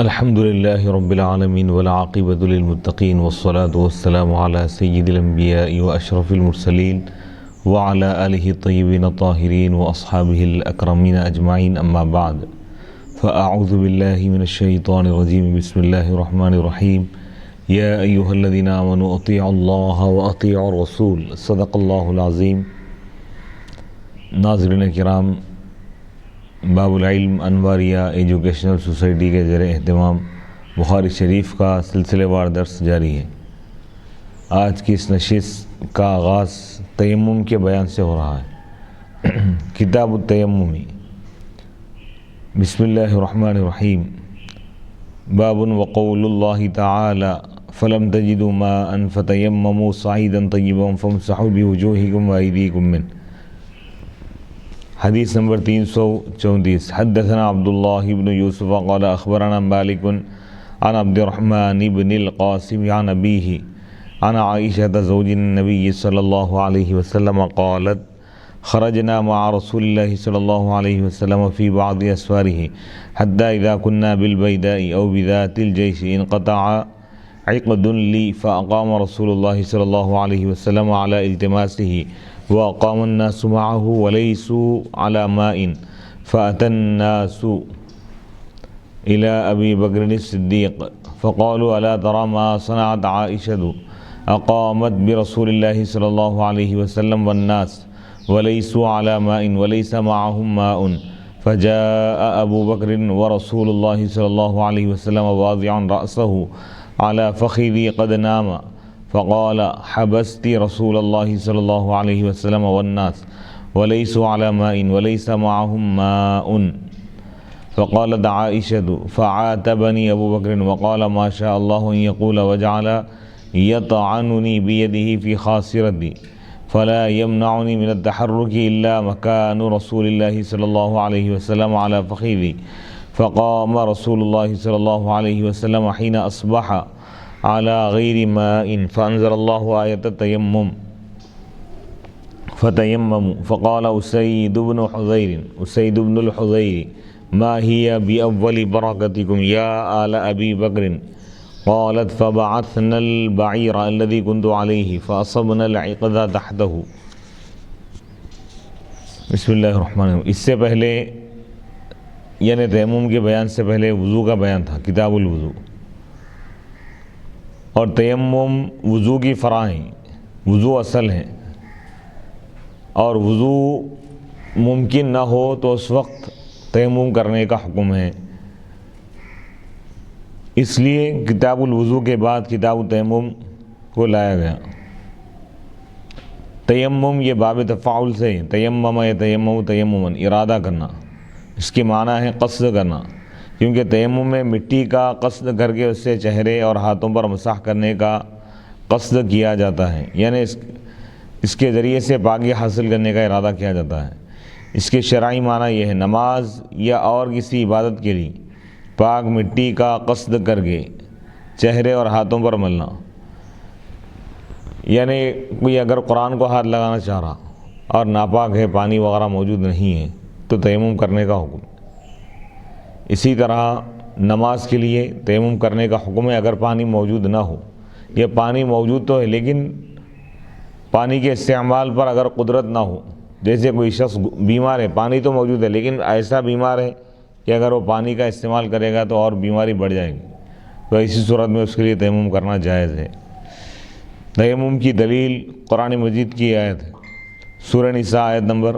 الحمد لله رب العالمين والعاقبة للمتقين والصلاة والسلام على سيد الأنبياء وأشرف المرسلين وعلى آله الطيبين الطاهرين وأصحابه الأكرمين أجمعين، أما بعد، فأعوذ بالله من الشيطان الرجيم. بسم الله الرحمن الرحيم. يا أيها الذين آمنوا أطيعوا الله وأطيعوا الرسول، صدق الله العظيم. ناظرین کرام، باب العلم انواریہ ایجوکیشنل سوسائٹی کے زیر اہتمام بخاری شریف کا سلسلے وار درس جاری ہے۔ آج کی اس نشست کا آغاز تیمم کے بیان سے ہو رہا ہے۔ کتاب التیمم۔ بسم اللہ الرحمن الرحیم۔ باب وقول اللہ تعالی فلم تجدوا ماء فتیمموا صعیدا طیبا فامسحوا بوجوہکم وایدیکم منہ۔ حدیث نمبر 334۔ حدثنا عبداللہ بن یوسف قال اخبرنا مالک عن عبد الرحمن بن القاسم عن ابیہ عن عائشة زوج النبی صلی اللہ علیہ وسلم قالت خرجنا مع رسول اللہ صلی اللہ علیہ وسلم في بعض اسفاره حتى اذا كنا بالبيداء او بذات الجيش انقطع عقد لي فاقام رسول الله صلی اللہ علیہ وسلم على التماسه وقام الناس معه وليسوا على ماء فأتى الناس إلى أبي بكر الصديق فقالوا ألا ترى ما صنعت عائشة أقامت برسول الله صلى الله عليه وسلم والناس وليسوا على ماء وليس معهم ماء فجاء أبو بكر ورسول الله صلى الله عليه وسلم واضعا رأسه على فخذي قد نام فقال حبست رسول الله صلى الله عليه وسلم والناس وليسوا على ماء وليس معهم ماء فقالت عائشة فعاتبني أبو بكر وقال ما شاء الله أن يقول وجعل يطعنني بيده في خاصرتي فلا يمنعني من التحرك إلا مكان رسول الله صلى الله عليه وسلم على فخذي فقام رسول الله صلى الله عليه وسلم حين أصبح على غير ماء فأنزل الله آية التيمم فتيمموا فقال أسيد بن الحضير ما هي بأول بركتكم يا آل أبي بكر قالت فبعثنا البعير الذي كنت عليه فأصبنا العقد تحته۔ بسم اللہ الرحمن الرحیم۔ اس سے پہلے یعنی تیمم کے بیان سے پہلے وضو کا بیان تھا، کتاب الوضو۔ اور تیمم وضو کی فرع ہیں، وضو اصل ہیں، اور وضو ممکن نہ ہو تو اس وقت تیمم کرنے کا حکم ہے۔ اس لیے کتاب الوضو کے بعد کتاب التیمم کو لایا گیا۔ تیمم یہ باب تفاعل سے تیمم یتیمم تیممن، ارادہ کرنا، اس کے معنی ہے قصد کرنا، کیونکہ تیمم میں مٹی کا قصد کر کے اس سے چہرے اور ہاتھوں پر مسح کرنے کا قصد کیا جاتا ہے، یعنی اس کے ذریعے سے پاکی حاصل کرنے کا ارادہ کیا جاتا ہے۔ اس کے شرعی معنی یہ ہے نماز یا اور کسی عبادت کے لیے پاک مٹی کا قصد کر کے چہرے اور ہاتھوں پر ملنا، یعنی کوئی اگر قرآن کو ہاتھ لگانا چاہ رہا اور ناپاک ہے، پانی وغیرہ موجود نہیں ہے تو تیمم کرنے کا حکم۔ اسی طرح نماز کے لیے تیمم کرنے کا حکم ہے اگر پانی موجود نہ ہو، یا پانی موجود تو ہے لیکن پانی کے استعمال پر اگر قدرت نہ ہو، جیسے کوئی شخص بیمار ہے، پانی تو موجود ہے لیکن ایسا بیمار ہے کہ اگر وہ پانی کا استعمال کرے گا تو اور بیماری بڑھ جائے گی، تو ایسی صورت میں اس کے لیے تیمم کرنا جائز ہے۔ تیمم کی دلیل قرآن مجید کی آیت ہے، سورہ نساء آیت نمبر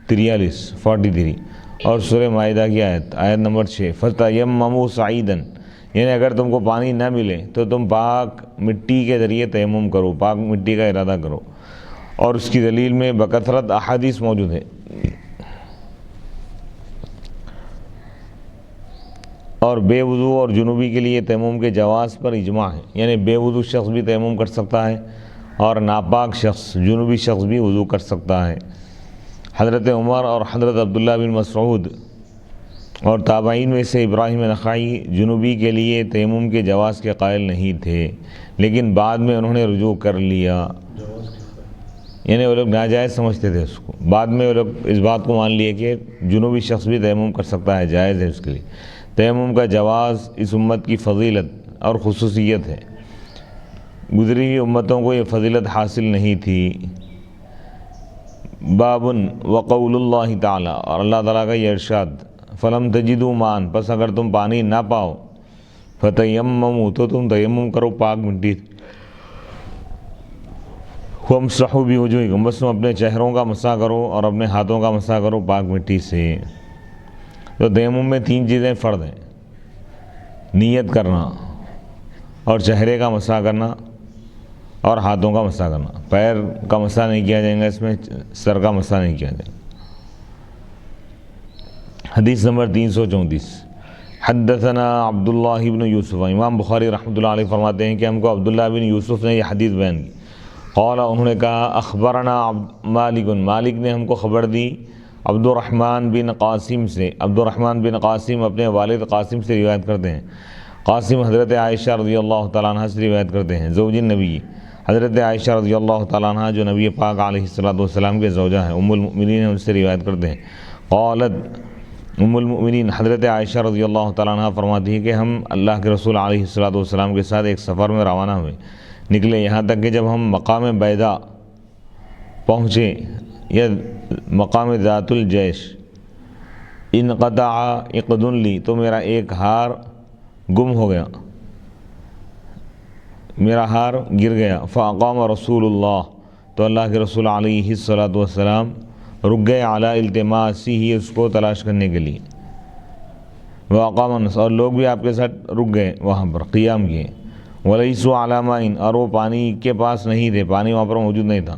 43 اور سورہ مائدہ کی آیت نمبر 6۔ فَتَيَمَّمُوا صَعِيدًا، یعنی اگر تم کو پانی نہ ملے تو تم پاک مٹی کے ذریعے تیمم کرو، پاک مٹی کا ارادہ کرو، اور اس کی دلیل میں بکثرت احادیث موجود ہے۔ اور بے وضو اور جنوبی کے لیے تیمم کے جواز پر اجماع ہے، یعنی بے وضو شخص بھی تیمم کر سکتا ہے اور ناپاک شخص، جنوبی شخص بھی وضو کر سکتا ہے۔ حضرت عمر اور حضرت عبداللہ بن مسعود اور تابعین میں سے ابراہیم نخعی جنوبی کے لیے تیمم کے جواز کے قائل نہیں تھے، لیکن بعد میں انہوں نے رجوع کر لیا، یعنی وہ لوگ ناجائز سمجھتے تھے اس کو، بعد میں وہ لوگ اس بات کو مان لیے کہ جنوبی شخص بھی تیمم کر سکتا ہے، جائز ہے اس کے لیے۔ تیمم کا جواز اس امت کی فضیلت اور خصوصیت ہے، گزری ہوئی امتوں کو یہ فضیلت حاصل نہیں تھی۔ بابن وقول اللہ تعالی، اور اللہ تعالیٰ کا یہ ارشاد، فلم تجدوا ماء، پس اگر تم پانی نہ پاؤ، فتیمموا، تو تم تیمم کرو پاک مٹی سے، وامسحوا بوجوہکم، بس تم اپنے چہروں کا مسح کرو اور اپنے ہاتھوں کا مسح کرو پاک مٹی سے۔ تو تیمم میں 3 چیزیں فرض ہیں، نیت کرنا اور چہرے کا مسح کرنا اور ہاتھوں کا مسح کرنا، پیر کا مسح نہیں کیا جائے گا، اس میں سر کا مسح نہیں کیا جائے گا۔ حدیث نمبر 334، حدثنا عبداللہ بن یوسف، امام بخاری رحمۃ اللہ علیہ فرماتے ہیں کہ ہم کو عبداللہ بن یوسف نے یہ حدیث بیان کی، قال، انہوں نے کہا، اخبرنا مالک، مالک نے ہم کو خبر دی عبد الرحمن بن قاسم سے، عبد الرحمن بن قاسم اپنے والد قاسم سے روایت کرتے ہیں، قاسم حضرت عائشہ رضی اللہ تعالیٰ عنہ سے روایت کرتے ہیں، زوج النبی، حضرت عائشہ رضی اللہ تعالیٰ عنہ جو نبی پاک علیہ الصلوۃ والسلام کے زوجہ ہیں، ام المؤمنین ہیں، ان سے روایت کرتے ہیں، قالت، ام المؤمنین حضرت عائشہ رضی اللہ تعالیٰ عنہ فرماتی ہے کہ ہم اللہ کے رسول علیہ الصلوۃ والسلام کے ساتھ ایک سفر میں روانہ ہوئے، نکلے، یہاں تک کہ جب ہم مقام بیضاء پہنچے یا مقام ذات الجیش، انقطع عقد لی، تو میرا ایک ہار گم ہو گیا، میرا ہار گر گیا، فاقام رسول اللہ، تو اللہ کے رسول علیہ الصلوۃ والسلام رک گئے، علی التماسی، ہی اس کو تلاش کرنے کے لیے، واقام الناس، اور لوگ بھی آپ کے ساتھ رک گئے، وہاں پر قیام کیے، ولیسوا علی ماء، اور وہ پانی کے پاس نہیں تھے، پانی وہاں پر موجود نہیں تھا،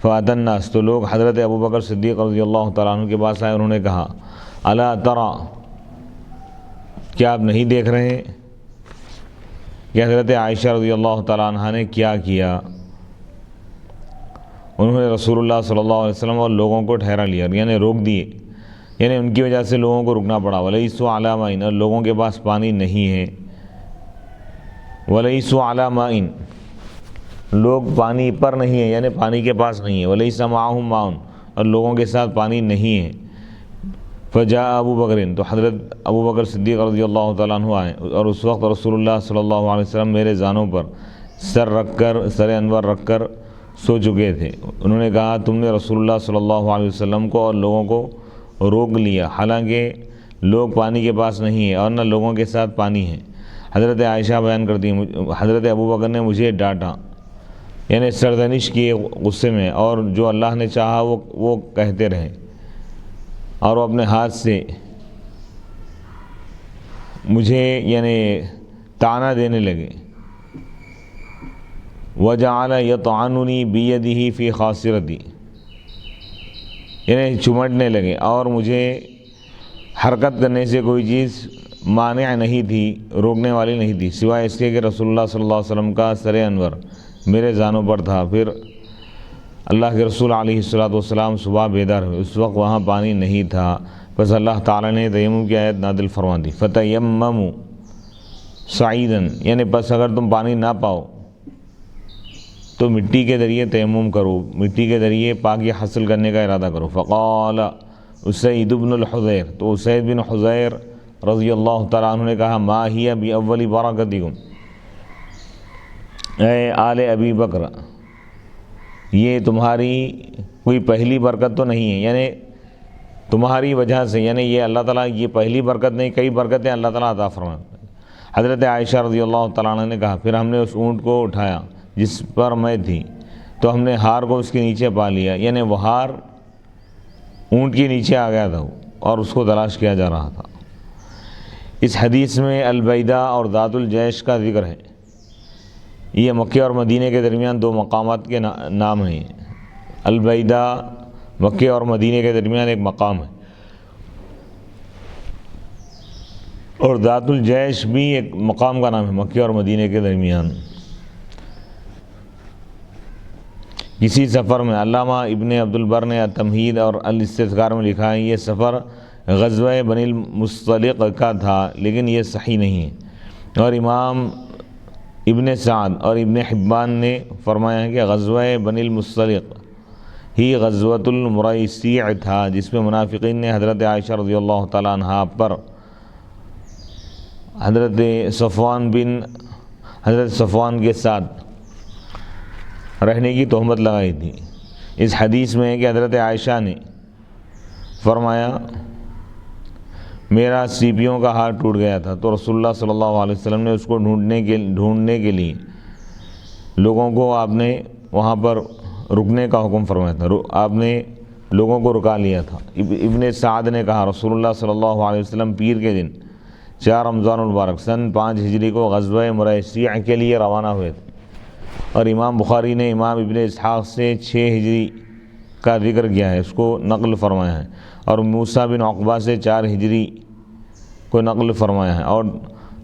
فأتی الناس، تو لوگ حضرت ابو بکر صدیق رضی اللہ تعالیٰ عنہ کے پاس آئے، انہوں نے کہا، الا تری، کیا آپ نہیں دیکھ رہے کہ حضرت عائشہ رضی اللہ تعالیٰ عنہ نے کیا کیا؟ انہوں نے رسول اللہ صلی اللہ علیہ وسلم اور لوگوں کو ٹھہرا لیا، یعنی روک دیے، یعنی ان کی وجہ سے لوگوں کو رکنا پڑا، ولیسوا علی ماء، اور لوگوں کے پاس پانی نہیں ہے، ولیسوا علی ماء، لوگ پانی پر نہیں ہیں، یعنی پانی کے پاس نہیں ہے، ولیس معہم ماء، اور لوگوں کے ساتھ پانی نہیں ہے، فجاء ابو بکر، تو حضرت ابو بکر صدیق رضی اللہ تعالیٰ عنہ آئے، اور اس وقت رسول اللہ صلی اللہ علیہ وسلم میرے زانوں پر سر انور رکھ کر سو چکے تھے، انہوں نے کہا، تم نے رسول اللہ صلی اللہ علیہ وسلم کو اور لوگوں کو روک لیا، حالانکہ لوگ پانی کے پاس نہیں ہیں اور نہ لوگوں کے ساتھ پانی ہے۔ حضرت عائشہ بیان کرتی ہیں، حضرت ابو بکر نے مجھے ڈانٹا، یعنی سرزنش کیے غصے میں، اور جو اللہ نے چاہا وہ کہتے رہے، اور وہ اپنے ہاتھ سے مجھے یعنی طعنہ دینے لگے، وجعل یطعننی بیدہ فی خاصرتی، یعنی چمٹنے لگے، اور مجھے حرکت کرنے سے کوئی چیز مانع نہیں تھی، روکنے والی نہیں تھی، سوائے اس کے کہ رسول اللہ صلی اللہ علیہ وسلم کا سر انور میرے زانوں پر تھا۔ پھر اللہ کے رسول علیہ الصلوۃ والسلام صبح بیدار ہوئے، اس وقت وہاں پانی نہیں تھا، بس اللہ تعالیٰ نے تیمم کی آیت نازل فرما دی، فتیمموا صعیدا، یعنی بس اگر تم پانی نہ پاؤ تو مٹی کے ذریعے تیمم کرو، مٹی کے ذریعے پاکی حاصل کرنے کا ارادہ کرو۔ فقال اسید بن الحضیر، تو اسید بن حضیر رضی اللہ تعالیٰ عنہ نے کہا، ما ہی باول برکتکم، اے آل ابی بکر، یہ تمہاری کوئی پہلی برکت تو نہیں ہے، یعنی تمہاری وجہ سے، یعنی یہ اللہ تعالیٰ، یہ پہلی برکت نہیں، کئی برکتیں اللہ تعالیٰ عطا فرمائے۔ حضرت عائشہ رضی اللہ تعالیٰ عنہ نے کہا، پھر ہم نے اس اونٹ کو اٹھایا جس پر میں تھی، تو ہم نے ہار کو اس کے نیچے پا لیا، یعنی وہ ہار اونٹ کے نیچے آ گیا تھا اور اس کو تلاش کیا جا رہا تھا۔ اس حدیث میں البیداء اور ذات الجیش کا ذکر ہے، یہ مکہ اور مدینہ کے درمیان 2 مقامات کے نام ہیں۔ البیداء مکہ اور مدینہ کے درمیان ایک مقام ہے، اور ذات الجیش بھی ایک مقام کا نام ہے مکہ اور مدینہ کے درمیان۔ کسی سفر میں، علامہ ابن عبد البر نے التمہید اور الاستذکار میں لکھا ہے، یہ سفر غزوہ بنی المصطلق کا تھا، لیکن یہ صحیح نہیں ہے، اور امام ابن سعد اور ابن حبان نے فرمایا ہے کہ غزوہ بنی المصطلق ہی غزوۃ المریسیع تھا، جس میں منافقین نے حضرت عائشہ رضی اللہ تعالیٰ عنہ پر حضرت صفوان کے ساتھ رہنے کی تہمت لگائی تھی۔ اس حدیث میں ہے کہ حضرت عائشہ نے فرمایا میرا سیپیوں کا ہار ٹوٹ گیا تھا، تو رسول اللہ صلی اللہ علیہ وسلم نے اس کو ڈھونڈنے کے لیے لوگوں کو آپ نے وہاں پر رکنے کا حکم فرمایا تھا، آپ نے لوگوں کو رکا لیا تھا۔ ابن سعد نے کہا رسول اللہ صلی اللہ علیہ وسلم پیر کے دن 4 رمضان المبارک سن 5 ہجری کو غزوہ مریسیع کے لیے روانہ ہوئے تھے، اور امام بخاری نے امام ابن اسحاق سے 6 ہجری کا ذکر کیا ہے، اس کو نقل فرمایا ہے، اور موسیٰ بن عقبہ سے 4 ہجری کو نقل فرمایا ہے۔ اور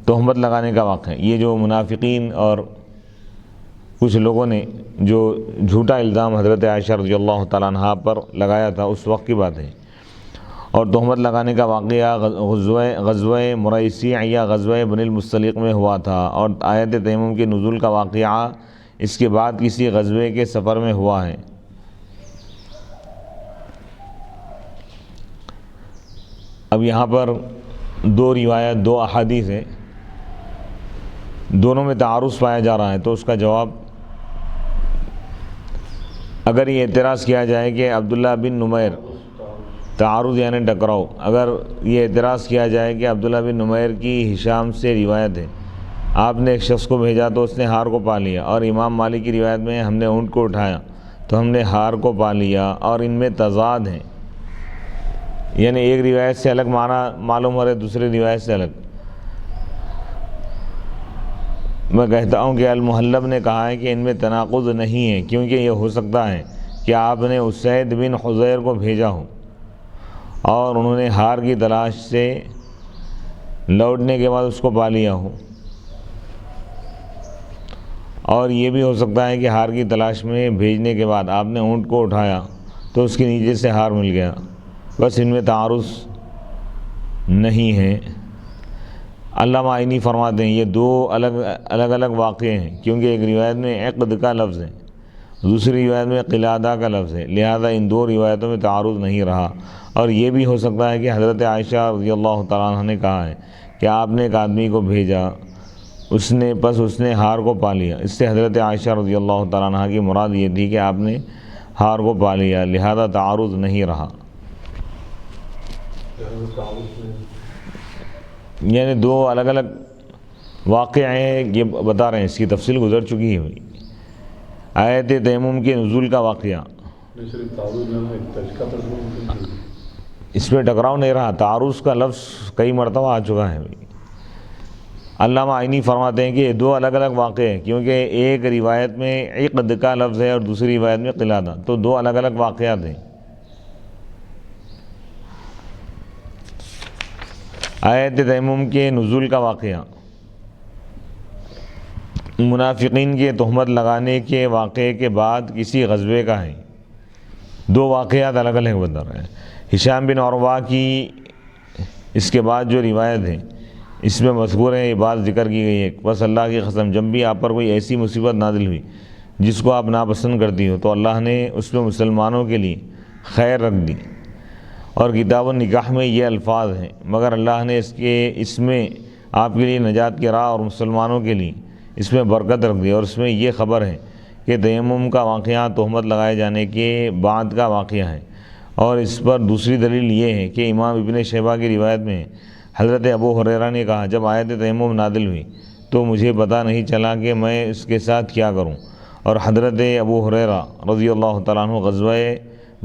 تہمت لگانے کا واقعہ، یہ جو منافقین اور کچھ لوگوں نے جو جھوٹا الزام حضرت عائشہ رضی اللہ تعالیٰ عنہ پر لگایا تھا اس وقت کی بات ہے۔ اور تہمت لگانے کا واقعہ غزوہ مریسیع یا غزوہ بنی المصطلق میں ہوا تھا، اور آیت تیمم کے نزول کا واقعہ اس کے بعد کسی غزوے کے سفر میں ہوا ہے۔ اب یہاں پر 2 احادیث ہیں، دونوں میں تعارض پایا جا رہا ہے، تو اس کا جواب اگر یہ اعتراض کیا جائے کہ عبداللہ بن نمیر، تعارض یعنی ٹکراؤ، اگر یہ اعتراض کیا جائے کہ عبداللہ بن نمیر کی ہشام سے روایت ہے آپ نے ایک شخص کو بھیجا تو اس نے ہار کو پا لیا، اور امام مالک کی روایت میں ہم نے اونٹ کو اٹھایا تو ہم نے ہار کو پا لیا، اور ان میں تضاد ہیں، یعنی ایک روایت سے الگ معنی معلوم ہو رہے دوسری روایت سے الگ۔ میں کہتا ہوں کہ المحلب نے کہا ہے کہ ان میں تناقض نہیں ہے، کیونکہ یہ ہو سکتا ہے کہ آپ نے اسید بن حضیر کو بھیجا ہو اور انہوں نے ہار کی تلاش سے لوٹنے کے بعد اس کو پا لیا ہو، اور یہ بھی ہو سکتا ہے کہ ہار کی تلاش میں بھیجنے کے بعد آپ نے اونٹ کو اٹھایا تو اس کے نیچے سے ہار مل گیا، بس ان میں تعارض نہیں ہے۔ علامہ عینی فرماتے ہیں یہ 2 الگ واقعے ہیں، کیونکہ ایک روایت میں عقد کا لفظ ہے، دوسری روایت میں قلادہ کا لفظ ہے، لہذا ان 2 روایتوں میں تعارض نہیں رہا۔ اور یہ بھی ہو سکتا ہے کہ حضرت عائشہ رضی اللہ تعالیٰ عنہ نے کہا ہے کہ آپ نے ایک آدمی کو بھیجا، اس نے ہار کو پا لیا، اس سے حضرت عائشہ رضی اللہ تعالیٰ عنہ کی مراد یہ تھی کہ آپ نے ہار کو پا لیا، لہذا تعارض نہیں رہا۔ یعنی 2 الگ واقعے ہیں، یہ بتا رہے ہیں، اس کی تفصیل گزر چکی ہے۔ آیت تیمم کے نزول کا واقعہ، اس میں ٹکراؤ نہیں رہا، تعارض کا لفظ کئی مرتبہ آ چکا ہے۔ علامہ عینی فرماتے ہیں کہ یہ 2 الگ واقعے ہیں، کیونکہ ایک روایت میں عقد کا لفظ ہے اور دوسری روایت میں قلادہ، تو 2 الگ واقعات ہیں۔ آیت تیمم کے نزول کا واقعہ منافقین کے تہمت لگانے کے واقعے کے بعد کسی غزوے کا ہے۔ 2 واقعات الگ بتا رہے ہیں۔ ہشام بن عروہ کی اس کے بعد جو روایت ہے اس میں مذکور ہے، یہ بات ذکر کی گئی ہے، بس اللہ کی قسم جب بھی آپ پر کوئی ایسی مصیبت نازل ہوئی جس کو آپ ناپسند کرتی ہو تو اللہ نے اس میں مسلمانوں کے لیے خیر رکھ دی، اور کتاب النکاح میں یہ الفاظ ہیں، مگر اللہ نے اس میں آپ کے لیے نجات کی راہ اور مسلمانوں کے لیے اس میں برکت رکھ دی، اور اس میں یہ خبر ہے کہ تیمم کا واقعہ تہمت لگائے جانے کے بعد کا واقعہ ہے۔ اور اس پر دوسری دلیل یہ ہے کہ امام ابن شیبہ کی روایت میں حضرت ابو ہریرہ نے کہا جب آیت تیمم نازل ہوئی تو مجھے پتہ نہیں چلا کہ میں اس کے ساتھ کیا کروں، اور حضرت ابو ہریرہ رضی اللہ تعالیٰ عنہ غزوہ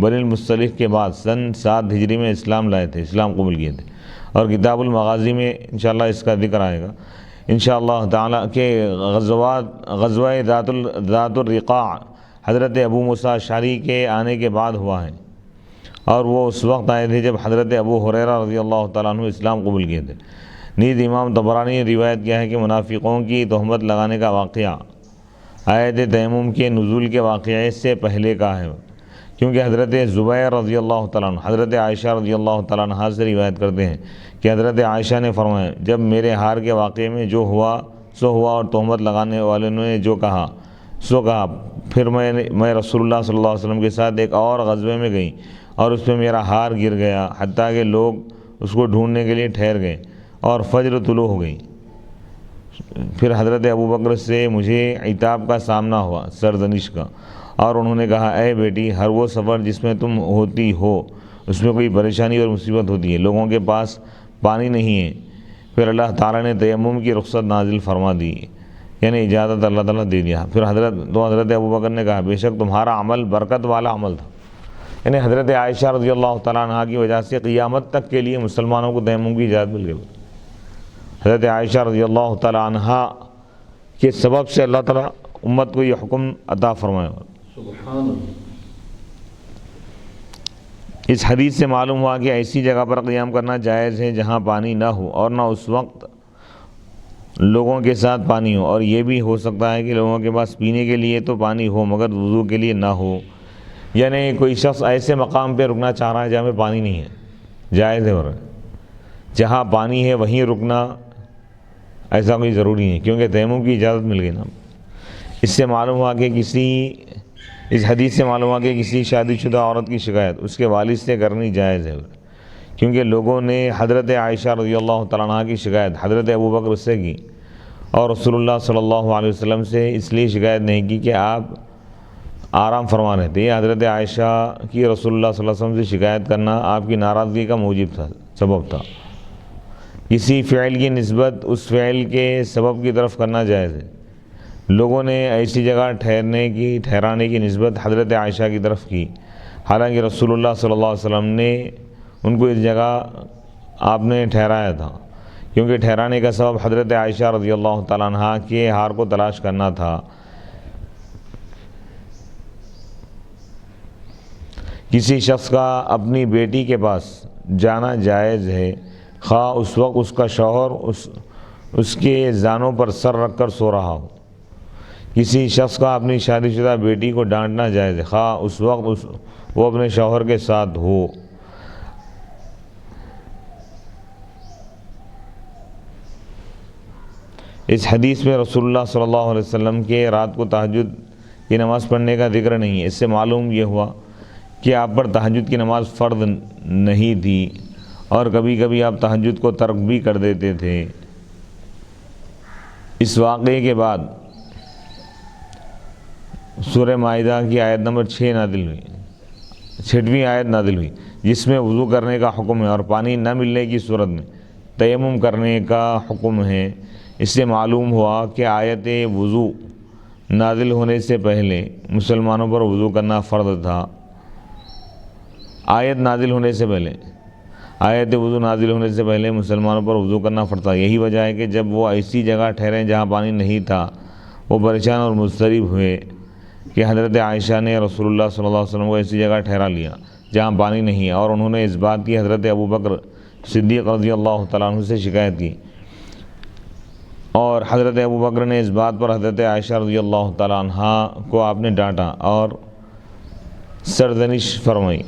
بنی المصطلق کے بعد سن 7 ہجری میں اسلام لائے تھے، اسلام قبول کیے تھے، اور کتاب المغازی میں انشاءاللہ اس کا ذکر آئے گا انشاءاللہ تعالیٰ کہ غزوہ ذات الرقاع حضرت ابو موسیٰ اشعری کے آنے کے بعد ہوا ہے، اور وہ اس وقت آئے تھے جب حضرت ابو ہریرہ رضی اللہ تعالیٰ عنہ اسلام قبول کیے تھے۔ نیز امام طبرانی نے روایت کیا ہے کہ منافقوں کی تہمت لگانے کا واقعہ آیت تیمم کے نزول کے واقعے سے پہلے کا ہے، کیونکہ حضرت زبیر رضی اللہ تعالیٰ عنہ حضرت عائشہ رضی اللہ تعالیٰ عنہ سے روایت کرتے ہیں کہ حضرت عائشہ نے فرمایا جب میرے ہار کے واقعے میں جو ہوا سو ہوا، اور تہمت لگانے والے نے جو کہا سو کہا، پھر میں رسول اللہ صلی اللہ علیہ وسلم کے ساتھ ایک اور غزوے میں گئی اور اس میں میرا ہار گر گیا، حتیٰ کہ لوگ اس کو ڈھونڈنے کے لیے ٹھہر گئے اور فجر طلوع ہو گئی، پھر حضرت ابوبکر سے مجھے عتاب کا سامنا ہوا، سرزنش کا، اور انہوں نے کہا اے بیٹی، ہر وہ سفر جس میں تم ہوتی ہو اس میں کوئی پریشانی اور مصیبت ہوتی ہے، لوگوں کے پاس پانی نہیں ہے۔ پھر اللہ تعالیٰ نے تیمم کی رخصت نازل فرما دی، یعنی اجازت اللہ تعالیٰ دے دیا۔ پھر حضرت ابوبکر نے کہا بے شک تمہارا عمل برکت والا عمل تھا، یعنی حضرت عائشہ رضی اللہ تعالیٰ عنہ کی وجہ سے قیامت تک کے لیے مسلمانوں کو تیمم کی اجازت مل گئی۔ حضرت عائشہ رضی اللہ تعالیٰ عنہ کے سبب سے اللہ تعالیٰ امت کو یہ حکم عطا فرمائے۔ سبحان اللہ۔ اس حدیث سے معلوم ہوا کہ ایسی جگہ پر قیام کرنا جائز ہے جہاں پانی نہ ہو اور نہ اس وقت لوگوں کے ساتھ پانی ہو، اور یہ بھی ہو سکتا ہے کہ لوگوں کے پاس پینے کے لیے تو پانی ہو مگر وضو کے لیے نہ ہو، یعنی کوئی شخص ایسے مقام پہ رکنا چاہ رہا ہے جہاں پہ پانی نہیں ہے، جائز ہے، اور جہاں پانی ہے وہیں رکنا ایسا کوئی ضروری نہیں، کیونکہ تیمم کی اجازت مل گئی نا۔ اس سے معلوم ہوا کہ اس حدیث سے معلوم ہوا کہ کسی شادی شدہ عورت کی شکایت اس کے والد سے کرنی جائز ہے، کیونکہ لوگوں نے حضرت عائشہ رضی اللہ تعالیٰ عنہ کی شکایت حضرت ابوبکر سے کی، اور رسول اللہ صلی اللہ علیہ وسلم سے اس لیے شکایت نہیں کی کہ آپ آرام فرما رہے تھے۔ یہ حضرت عائشہ کی رسول اللہ صلی اللہ علیہ وسلم سے شکایت کرنا آپ کی ناراضگی کا موجب تھا، سبب تھا۔ کسی فعل کی نسبت اس فعل کے سبب کی طرف کرنا جائز ہے۔ لوگوں نے ایسی جگہ ٹھہرانے کی نسبت حضرت عائشہ کی طرف کی، حالانکہ رسول اللہ صلی اللہ علیہ وسلم نے ان کو اس جگہ آپ نے ٹھہرایا تھا، کیونکہ ٹھہرانے کا سبب حضرت عائشہ رضی اللہ تعالیٰ عنہ کے ہار کو تلاش کرنا تھا۔ کسی شخص کا اپنی بیٹی کے پاس جانا جائز ہے، خواہ اس وقت اس کا شوہر اس کے زانوں پر سر رکھ کر سو رہا ہو۔ کسی شخص کا اپنی شادی شدہ بیٹی کو ڈانٹنا جائز ہے، خواہ اس وقت وہ اپنے شوہر کے ساتھ ہو۔ اس حدیث میں رسول اللہ صلی اللہ علیہ وسلم کے رات کو تہجد کی نماز پڑھنے کا ذکر نہیں ہے۔ اس سے معلوم یہ ہوا کہ آپ پر تہجد کی نماز فرض نہیں تھی، اور کبھی کبھی آپ تہجد کو ترک بھی کر دیتے تھے۔ اس واقعے کے بعد سورہ مائدہ کی آیت نمبر 6ویں آیت نازل ہوئی، جس میں وضو کرنے کا حکم ہے اور پانی نہ ملنے کی صورت میں تیمم کرنے کا حکم ہے۔ اس سے معلوم ہوا کہ آیت وضو نازل ہونے سے پہلے مسلمانوں پر وضو کرنا فرض تھا۔ آیت وضو نازل ہونے سے پہلے مسلمانوں پر وضو کرنا فرض تھا۔ یہی وجہ ہے کہ جب وہ ایسی جگہ ٹھہرے جہاں پانی نہیں تھا، وہ پریشان اور مضطرب ہوئے کہ حضرت عائشہ نے رسول اللہ صلی اللہ علیہ وسلم کو ایسی جگہ ٹھہرا لیا جہاں پانی نہیں ہے، اور انہوں نے اس بات کی حضرت ابوبکر صدیق رضی اللہ تعالیٰ عنہ سے شکایت کی، اور حضرت ابوبکر نے اس بات پر حضرت عائشہ رضی اللہ تعالیٰ عنہ کو آپ نے ڈانٹا اور سرزنش فرمائی۔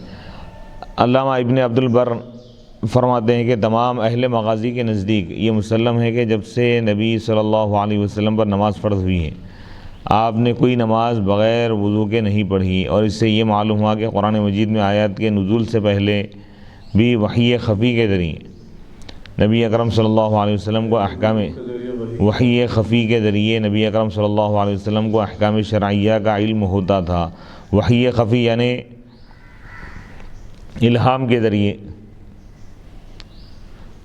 علامہ ابن عبد البر فرماتے ہیں کہ تمام اہل مغازی کے نزدیک یہ مسلم ہے کہ جب سے نبی صلی اللہ علیہ وسلم پر نماز فرض ہوئی ہے، آپ نے کوئی نماز بغیر وضو کے نہیں پڑھی، اور اس سے یہ معلوم ہوا کہ قرآن مجید میں آیات کے نزول سے پہلے بھی وحی خفی کے ذریعے نبی اکرم صلی اللہ علیہ وسلم کو احکام شرعیہ کا علم ہوتا تھا۔ وحی خفی یعنی الہام کے ذریعے،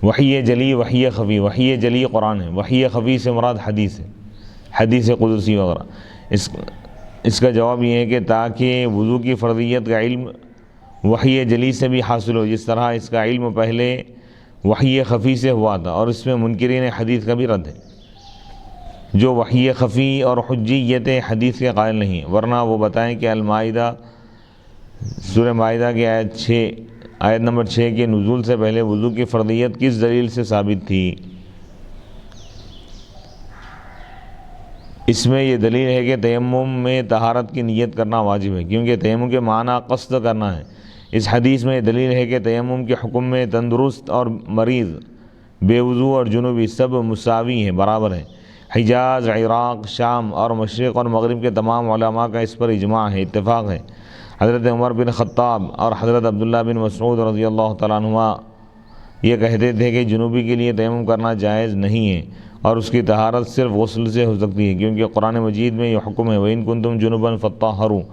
وحی جلی، وحی خفی۔ وحی جلی قرآن ہے، وحی خفی سے مراد حدیث ہے، حدیث قدسی وغیرہ۔ اس کا جواب یہ ہے کہ تاکہ وضو کی فرضیت کا علم وحی جلی سے بھی حاصل ہو، جس طرح اس کا علم پہلے وحی خفی سے ہوا تھا، اور اس میں منکرین حدیث کا بھی رد ہے جو وحی خفی اور حجیت حدیث کے قائل نہیں، ورنہ وہ بتائیں کہ المائدہ سورہ مائدہ کی آیت نمبر 6 کے نزول سے پہلے وضو کی فرضیت کس دلیل سے ثابت تھی۔ اس میں یہ دلیل ہے کہ تیمم میں طہارت کی نیت کرنا واجب ہے، کیونکہ تیمم کے معنی قصد کرنا ہے۔ اس حدیث میں یہ دلیل ہے کہ تیمم کے حکم میں تندرست اور مریض، بے وضو اور جنوبی سب مساوی ہیں، برابر ہیں۔ حجاز، عراق، شام اور مشرق اور مغرب کے تمام علماء کا اس پر اجماع ہے، اتفاق ہے۔ حضرت عمر بن خطاب اور حضرت عبداللہ بن مسعود رضی اللہ تعالیٰ عنہ یہ کہتے تھے کہ جنوبی کے لیے تیمم کرنا جائز نہیں ہے، اور اس کی طہارت صرف غسل سے ہو سکتی ہے، کیونکہ قرآن مجید میں یہ حکم ہے وَإِن كُنتُمْ جُنُبًا فَطَّهَّرُوا،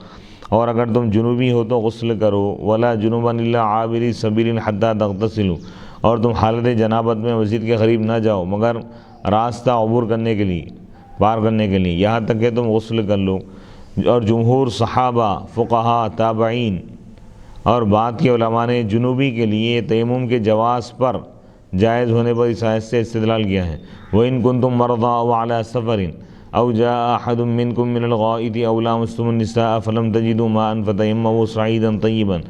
اور اگر تم جنوبی ہو تو غسل کرو، وَلَا جُنُبًا إِلَّا عَابِرِي سَبِيلٍ حَتَّى تَغْتَسِلُوا، اور تم حالت جنابت میں مسجد کے قریب نہ جاؤ مگر راستہ عبور کرنے کے لیے، پار کرنے کے لیے، یہاں تک کہ تم غسل کر لو۔ اور جمہور صحابہ، فقہاء، تابعین اور بعد کے علماء نے جنوبی کے لیے تیمم کے جواز پر، جائز ہونے پر اس آیت سے استدلال کیا ہے۔ وَإِن كُنتُم مَرْضَىٰ أَوْ عَلَىٰ سَفَرٍ أَوْ جَاءَ أَحَدٌ مِّنكُم مِّنَ الْغَائِطِ أَوْ لَامَسْتُمُ النِّسَاءَ فَلَمْ تَجِدُوا مَاءً فَتَيَمَّمُوا صَعِيدًا طَيِّبًا،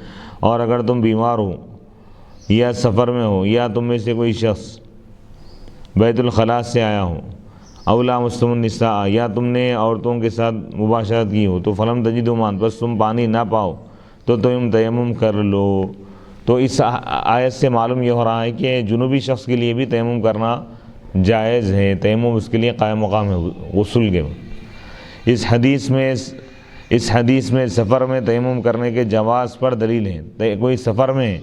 اور اگر تم بیمار ہو یا سفر میں ہو یا تم میں سے کوئی شخص بیت الخلاء سے آیا ہو، أَوْ لَامَسْتُمُ النِّسَاءَ، یا تم نے عورتوں کے ساتھ مباشرت کی ہو، تو فَلَمْ تَجِدُوا مَاءً، بس تم پانی نہ پاؤ تو تم تیمم کر لو۔ تو اس آیت سے معلوم یہ ہو رہا ہے کہ جنوبی شخص کے لیے بھی تیمم کرنا جائز ہے، تیمم اس کے لیے قائم مقام ہے غسل کے۔ اس حدیث میں سفر میں تیمم کرنے کے جواز پر دلیل ہے۔ کوئی سفر میں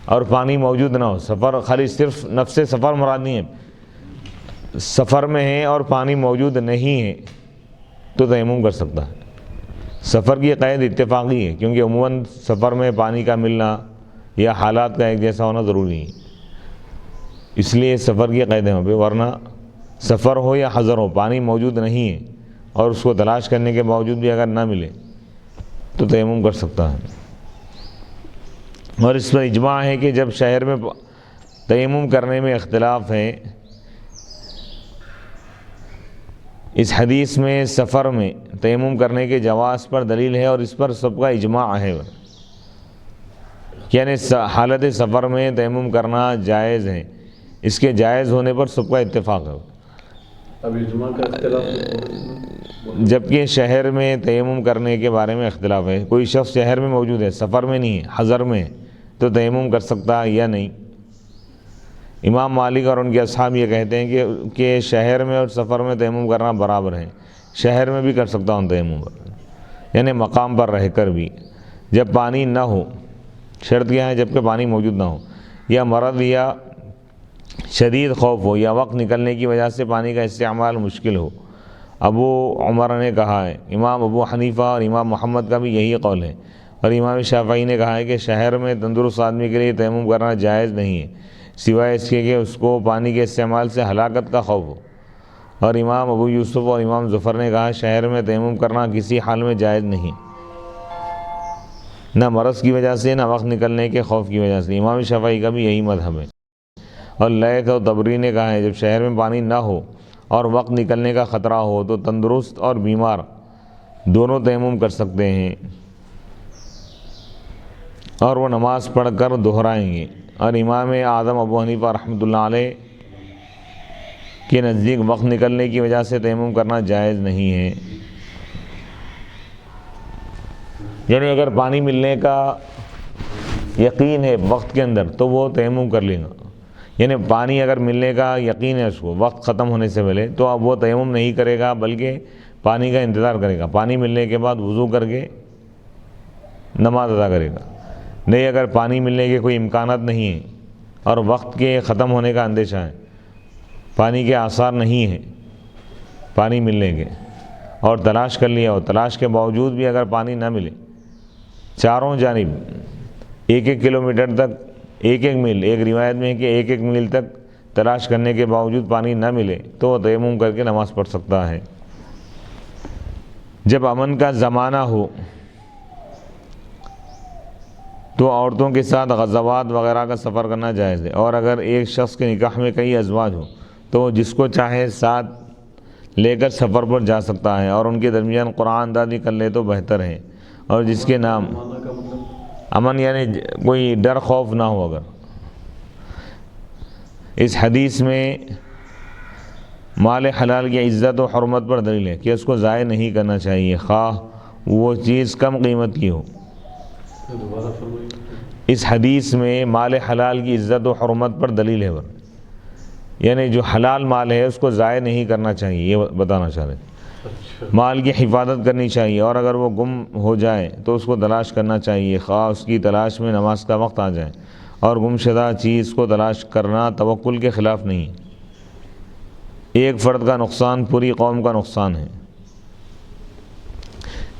اور پانی موجود نہ ہو، سفر خالی صرف نفس سفر مراد نہیں ہے، سفر میں ہے اور پانی موجود نہیں ہے تو تیمم کر سکتا ہے۔ سفر کی قید اتفاقی ہے، کیونکہ عموماً سفر میں پانی کا ملنا یا حالات کا ایک جیسا ہونا ضروری ہے، اس لیے سفر کی قید ہے وہاں پہ، ورنہ سفر ہو یا حضر ہو پانی موجود نہیں ہے اور اس کو تلاش کرنے کے باوجود بھی اگر نہ ملے تو تیمم کر سکتا ہے۔ اور اس پر اجماع ہے کہ جب شہر میں تیمم کرنے میں اختلاف ہے، اس حدیث میں سفر میں تیمم کرنے کے جواز پر دلیل ہے اور اس پر سب کا اجماع ہے، یعنی حالت سفر میں تیمم کرنا جائز ہے، اس کے جائز ہونے پر سب کا اتفاق ہے۔ اب اجماع کا اختلاف، جبکہ شہر میں تیمم کرنے کے بارے میں اختلاف ہے، کوئی شخص شہر میں موجود ہے، سفر میں نہیں ہے، حضر میں ہے، تو تیمم کر سکتا ہے یا نہیں۔ امام مالک اور ان کے اصحاب یہ کہتے ہیں کہ شہر میں اور سفر میں تیمم کرنا برابر ہے، شہر میں بھی کر سکتا ہوں تیمم، یعنی مقام پر رہ کر بھی، جب پانی نہ ہو۔ شرط کیا ہے؟ جبکہ پانی موجود نہ ہو، یا مرض یا شدید خوف ہو، یا وقت نکلنے کی وجہ سے پانی کا استعمال مشکل ہو۔ ابو عمر نے کہا ہے، امام ابو حنیفہ اور امام محمد کا بھی یہی قول ہے، اور امام شافعی نے کہا ہے کہ شہر میں تندرست آدمی کے لیے تیمم کرنا جائز نہیں ہے، سوائے اس کے کہ اس کو پانی کے استعمال سے ہلاکت کا خوف ہو۔ اور امام ابو یوسف اور امام ظفر نے کہا شہر میں تیمم کرنا کسی حال میں جائز نہیں، نہ مرض کی وجہ سے نہ وقت نکلنے کے خوف کی وجہ سے۔ امام شافعی کا بھی یہی مذہب ہے۔ اور لیث اور طبری نے کہا ہے جب شہر میں پانی نہ ہو اور وقت نکلنے کا خطرہ ہو تو تندرست اور بیمار دونوں تیمم کر سکتے ہیں، اور وہ نماز پڑھ کر دہرائیں گے۔ اور امام اعظم ابو حنیفہ رحمۃ اللہ علیہ کے نزدیک وقت نکلنے کی وجہ سے تیمم کرنا جائز نہیں ہے، یعنی اگر پانی ملنے کا یقین ہے وقت کے اندر تو وہ تیمم کر لے گا، یعنی پانی اگر ملنے کا یقین ہے اس کو وقت ختم ہونے سے پہلے، تو اب وہ تیمم نہیں کرے گا بلکہ پانی کا انتظار کرے گا، پانی ملنے کے بعد وضو کر کے نماز ادا کرے گا۔ نہیں، اگر پانی ملنے کے کوئی امکانات نہیں ہیں اور وقت کے ختم ہونے کا اندیشہ ہے، پانی کے آثار نہیں ہیں پانی ملنے کے، اور تلاش کر لیا ہو، تلاش کے باوجود بھی اگر پانی نہ ملے، چاروں جانب 1-1 کلومیٹر تک 1-1 میل، ایک روایت میں ہے کہ 1-1 میل تک تلاش کرنے کے باوجود پانی نہ ملے تو وہ تیمم کر کے نماز پڑھ سکتا ہے۔ جب امن کا زمانہ ہو تو عورتوں کے ساتھ غزوات وغیرہ کا سفر کرنا جائز ہے، اور اگر ایک شخص کے نکاح میں کئی ازواج ہو تو وہ جس کو چاہے ساتھ لے کر سفر پر جا سکتا ہے، اور ان کے درمیان قرآن دادی کر لے تو بہتر ہے، اور جس کے نام امن یعنی کوئی ڈر خوف نہ ہو۔ اگر اس حدیث میں مال حلال کی عزت و حرمت پر دلیل ہے کہ اس کو ضائع نہیں کرنا چاہیے، خواہ وہ چیز کم قیمت کی ہو۔ اس حدیث میں مال حلال کی عزت و حرمت پر دلیل ہے، یعنی جو حلال مال ہے اس کو ضائع نہیں کرنا چاہیے، یہ بتانا چاہ رہے ہیں۔ مال کی حفاظت کرنی چاہیے، اور اگر وہ گم ہو جائے تو اس کو تلاش کرنا چاہیے، خواہ اس کی تلاش میں نماز کا وقت آ جائے، اور گم شدہ چیز کو تلاش کرنا توکل کے خلاف نہیں۔ ایک فرد کا نقصان پوری قوم کا نقصان ہے۔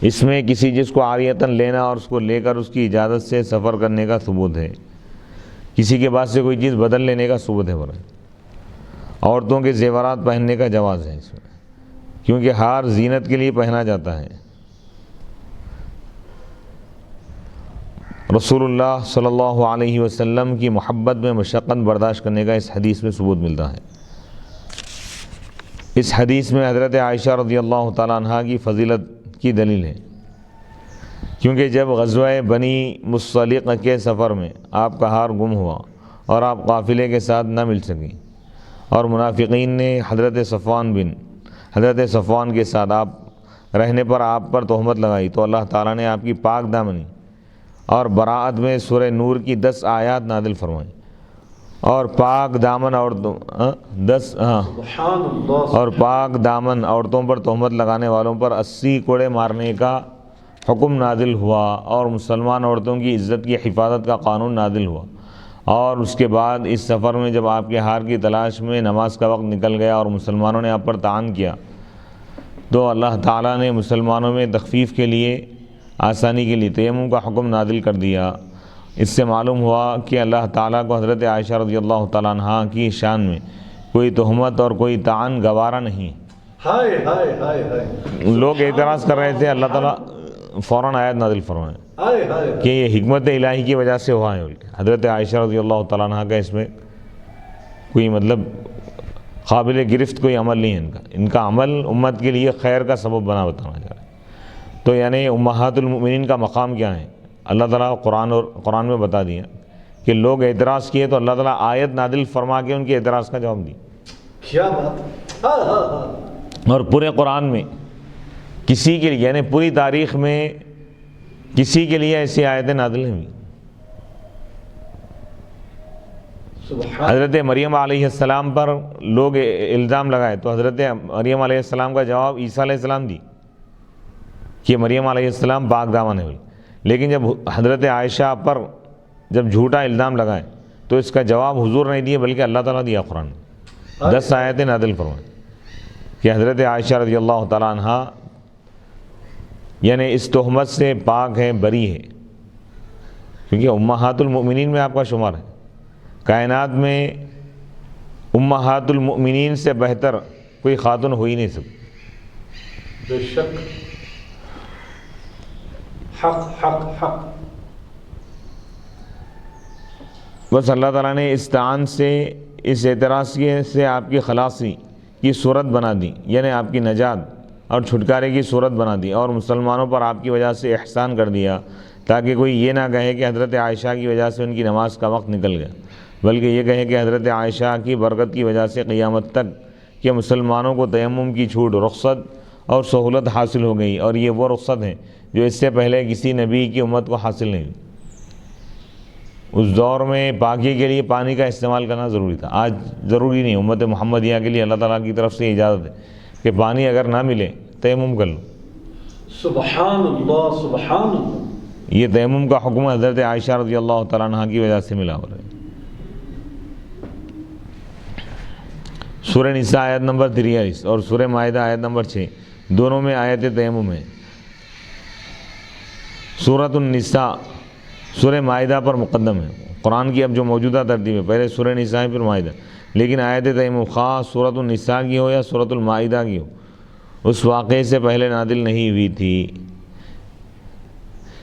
اس میں کسی چیز کو عاریتاً لینا اور اس کو لے کر اس کی اجازت سے سفر کرنے کا ثبوت ہے، کسی کے پاس سے کوئی چیز بدل لینے کا ثبوت ہے۔ عورتوں کے زیورات پہننے کا جواز ہے اس میں، کیونکہ ہار زینت کے لیے پہنا جاتا ہے۔ رسول اللہ صلی اللہ علیہ وسلم کی محبت میں مشقت برداشت کرنے کا اس حدیث میں ثبوت ملتا ہے۔ اس حدیث میں حضرت عائشہ رضی اللہ تعالیٰ عنہ کی فضیلت کی دلیل ہے، کیونکہ جب غزوہ بنی مصطلق کے سفر میں آپ کا ہار گم ہوا اور آپ قافلے کے ساتھ نہ مل سکیں، اور منافقین نے حضرت صفوان کے ساتھ آپ رہنے پر آپ پر تہمت لگائی، تو اللہ تعالیٰ نے آپ کی پاک دامنی اور براءت میں سورہ نور کی 10 آیات نازل فرمائیں، اور پاک دامن عورتوں پر تہمت لگانے والوں پر 80 کوڑے مارنے کا حکم نازل ہوا، اور مسلمان عورتوں کی عزت کی حفاظت کا قانون نازل ہوا۔ اور اس کے بعد اس سفر میں جب آپ کے ہار کی تلاش میں نماز کا وقت نکل گیا اور مسلمانوں نے آپ پر طعن کیا، تو اللہ تعالیٰ نے مسلمانوں میں تخفیف کے لیے، آسانی کے لیے تیمم کا حکم نازل کر دیا۔ اس سے معلوم ہوا کہ اللہ تعالیٰ کو حضرت عائشہ رضی اللہ تعالیٰ عنہ کی شان میں کوئی تہمت اور کوئی طعن گوارا نہیں۔ ہائے ہائے ہائے ہائے، لوگ اعتراض کر رہے تھے، اللہ تعالیٰ فوراً آیت نازل فرمائے ہائے ہائے، کہ یہ حکمت الہی کی وجہ سے ہوا ہے۔ حضرت عائشہ رضی اللہ تعالیٰ عنہ کا اس میں کوئی مطلب قابل گرفت کوئی عمل نہیں ہے، ان کا عمل امت کے لیے خیر کا سبب بتانا جا رہا ہے۔ تو یعنی امہات المؤمنین کا مقام کیا ہے؟ اللہ تعالیٰ قرآن میں بتا دیا کہ لوگ اعتراض کیے تو اللہ تعالیٰ آیت نازل فرما کے ان کے اعتراض کا جواب دی۔ کیا بات، ہاں ہاں ہاں۔ اور پورے قرآن میں کسی کے لیے، یعنی پوری تاریخ میں کسی کے لیے ایسی آیتیں نازل نہیں ہوئی۔ حضرت مریم علیہ السلام پر لوگ الزام لگائے تو حضرت مریم علیہ السلام کا جواب عیسیٰ علیہ السلام دی کہ مریم علیہ السلام پاک دامن ہے۔ لیکن جب حضرت عائشہ پر جب جھوٹا الزام لگائے تو اس کا جواب حضور نہیں دیے بلکہ اللہ تعالیٰ دیا قرآن میں، 10 آیتیں نازل فرمائیں کہ حضرت عائشہ رضی اللہ تعالیٰ عنہ یعنی اس تہمت سے پاک ہے، بری ہے، کیونکہ امہات المؤمنین میں آپ کا شمار ہے۔ کائنات میں امہات المؤمنین سے بہتر کوئی خاتون ہو ہی نہیں سکتی۔ بے شک، حق حق حق۔ بس اللہ تعالیٰ نے اس طعن سے، اس اعتراض سے آپ کی خلاصی کی صورت بنا دی، یعنی آپ کی نجات اور چھٹکارے کی صورت بنا دی، اور مسلمانوں پر آپ کی وجہ سے احسان کر دیا، تاکہ کوئی یہ نہ کہے کہ حضرت عائشہ کی وجہ سے ان کی نماز کا وقت نکل گیا، بلکہ یہ کہے کہ حضرت عائشہ کی برکت کی وجہ سے قیامت تک کہ مسلمانوں کو تیمم کی چھوٹ، رخصت اور سہولت حاصل ہو گئی، اور یہ وہ رخصت ہیں جو اس سے پہلے کسی نبی کی امت کو حاصل نہیں ہوئی۔ اس دور میں پاکی کے لیے پانی کا استعمال کرنا ضروری تھا، آج ضروری نہیں۔ امت محمدیہ کے لیے اللہ تعالیٰ کی طرف سے اجازت ہے کہ پانی اگر نہ ملے تیمم کر لو۔ سبحان اللہ سبحان اللہ۔ یہ تیمم کا حکم حضرت عائشہ رضی اللہ تعالیٰ عنہ کی وجہ سے ملا ہو رہا ہے۔ سورہ نساء آیت نمبر 43 اور سورہ مائدہ آیت نمبر 6 دونوں میں آیت تیمم ہے۔ سورۃ النساء سورہ مائدہ پر مقدم ہے، قرآن کی اب جو موجودہ ترتیب ہے، پہلے سورہ نساء پھر مائدہ، لیکن آیت تیمم خواہ سورۃ النساء کی ہو یا سورۃ المائدہ کی ہو، اس واقعے سے پہلے نازل نہیں ہوئی تھی۔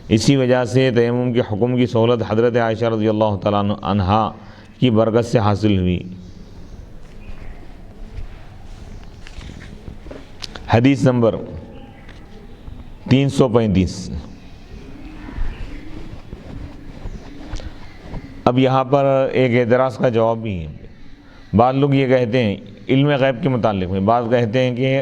اسی وجہ سے تیمم کے حکم کی سہولت حضرت عائشہ رضی اللہ تعالیٰ عنہا کی برکت سے حاصل ہوئی۔ حدیث نمبر 335۔ اب یہاں پر ایک اعتراض کا جواب بھی ہے۔ بعض لوگ یہ کہتے ہیں علم غیب کے متعلق میں، بعض کہتے ہیں کہ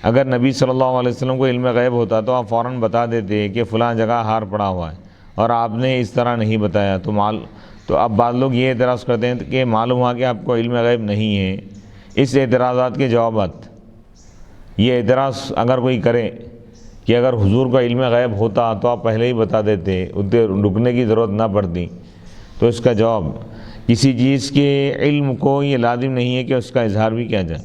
اگر نبی صلی اللہ علیہ وسلم کو علم غیب ہوتا تو آپ فوراً بتا دیتے کہ فلاں جگہ ہار پڑا ہوا ہے، اور آپ نے اس طرح نہیں بتایا تو اب بعض لوگ یہ اعتراض کرتے ہیں کہ معلوم ہوا کہ آپ کو علم غیب نہیں ہے۔ اس اعتراضات کے جوابات، یہ اعتراض اگر کوئی کرے کہ اگر حضور کا علم غیب ہوتا تو آپ پہلے ہی بتا دیتے، ادھر رکنے کی ضرورت نہ پڑتی، تو اس کا جواب، کسی چیز کے علم کو یہ لازم نہیں ہے کہ اس کا اظہار بھی کیا جائے۔